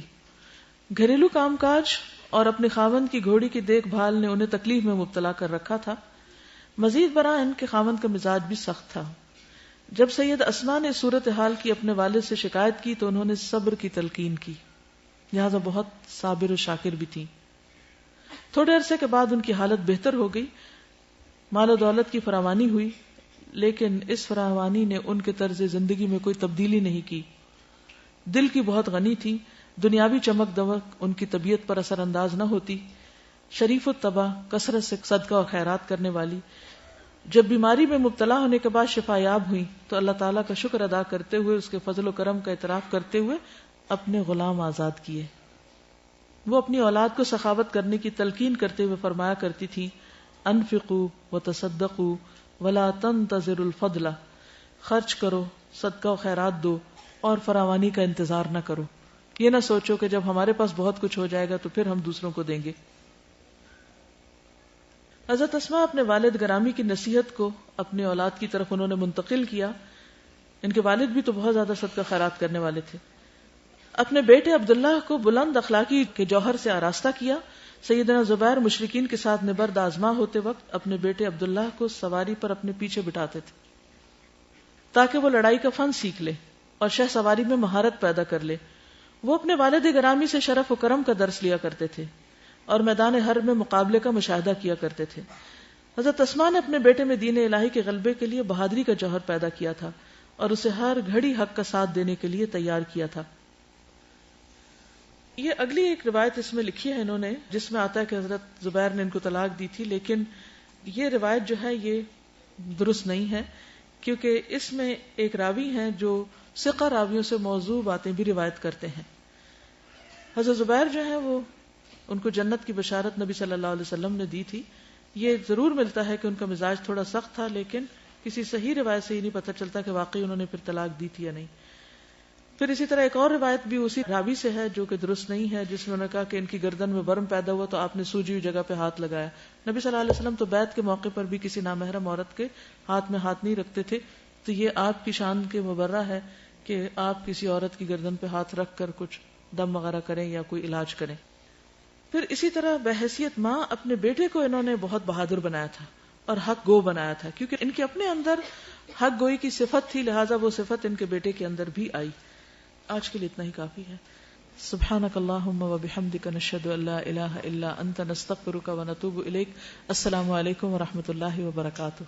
گھریلو کام کاج اور اپنے خاوند کی گھوڑی کی دیکھ بھال نے انہیں تکلیف میں مبتلا کر رکھا تھا۔ مزید برآں ان کے خاوند کا مزاج بھی سخت تھا۔ جب سید اسماء نے صورتحال کی اپنے والد سے شکایت کی تو انہوں نے صبر کی تلقین کی، لہذا بہت صابر و شاکر بھی تھی۔ تھوڑے عرصے کے بعد ان کی حالت بہتر ہو گئی، مال و دولت کی فراوانی ہوئی، لیکن اس فراوانی نے ان کے طرز زندگی میں کوئی تبدیلی نہیں کی۔ دل کی بہت غنی تھی، دنیاوی چمک دمک ان کی طبیعت پر اثر انداز نہ ہوتی، شریف الطبع، کثرت سے صدقہ و خیرات کرنے والی۔ جب بیماری میں مبتلا ہونے کے بعد شفا یاب ہوئی تو اللہ تعالیٰ کا شکر ادا کرتے ہوئے، اس کے فضل و کرم کا اعتراف کرتے ہوئے اپنے غلام آزاد کیے۔ وہ اپنی اولاد کو سخاوت کرنے کی تلقین کرتے ہوئے فرمایا کرتی تھی، انفقوا وتصدقوا ولا تنتظروا الفضل، خرچ کرو، صدقہ و خیرات دو اور فراوانی کا انتظار نہ کرو، یہ نہ سوچو کہ جب ہمارے پاس بہت کچھ ہو جائے گا تو پھر ہم دوسروں کو دیں گے۔ حضرت اسماء اپنے والد گرامی کی نصیحت کو اپنی اولاد کی طرف انہوں نے منتقل کیا۔ ان کے والد بھی تو بہت زیادہ صدقہ خیرات کرنے والے تھے۔ اپنے بیٹے عبداللہ کو بلند اخلاقی کے جوہر سے آراستہ کیا۔ سیدنا زبیر مشرکین کے ساتھ نبرد آزما ہوتے وقت اپنے بیٹے عبداللہ کو سواری پر اپنے پیچھے بٹھاتے تھے تاکہ وہ لڑائی کا فن سیکھ لے اور شہ سواری میں مہارت پیدا کر لے۔ وہ اپنے والد گرامی سے شرف و کرم کا درس لیا کرتے تھے اور میدان حرب میں مقابلے کا مشاہدہ کیا کرتے تھے۔ حضرت اسماء نے اپنے بیٹے میں دین الہی کے غلبے کے لیے بہادری کا جوہر پیدا کیا تھا اور اسے ہر گھڑی حق کا ساتھ دینے کے لیے تیار کیا تھا۔ یہ اگلی ایک روایت اس میں لکھی ہے انہوں نے، جس میں آتا ہے کہ حضرت زبیر نے ان کو طلاق دی تھی، لیکن یہ روایت جو ہے یہ درست نہیں ہے، کیونکہ اس میں ایک راوی ہیں جو ثقہ راویوں سے موضوع باتیں بھی روایت کرتے ہیں۔ حضرت زبیر جو ہے وہ ان کو جنت کی بشارت نبی صلی اللہ علیہ وسلم نے دی تھی۔ یہ ضرور ملتا ہے کہ ان کا مزاج تھوڑا سخت تھا، لیکن کسی صحیح روایت سے یہ نہیں پتہ چلتا کہ واقعی انہوں نے پھر طلاق دی تھی یا نہیں۔ پھر اسی طرح ایک اور روایت بھی اسی راوی سے ہے جو کہ درست نہیں ہے، جس میں انہوں نے کہا کہ ان کی گردن میں ورم پیدا ہوا تو آپ نے سوجی ہوئی جگہ پہ ہاتھ لگایا۔ نبی صلی اللہ علیہ وسلم تو بیعت کے موقع پر بھی کسی نامحرم عورت کے ہاتھ میں ہاتھ نہیں رکھتے تھے، تو یہ آپ کی شان کے مبرہ ہے کہ آپ کسی عورت کی گردن پہ ہاتھ رکھ کر کچھ دم وغیرہ کریں یا کوئی علاج کریں۔ پھر اسی طرح بحیثیت ماں اپنے بیٹے کو انہوں نے بہت بہادر بنایا تھا اور حق گو بنایا تھا، کیونکہ ان کے اپنے اندر حق گوئی کی صفت تھی، لہٰذا وہ صفت ان کے بیٹے کے اندر بھی آئی۔ آج کے لیے اتنا ہی کافی ہے۔ سبحانک اللہم و بحمدک، نشہد ان لا الہ الا انت، نستغفرک و نتوب الیک۔ السلام علیکم و رحمۃ اللہ وبرکاتہ۔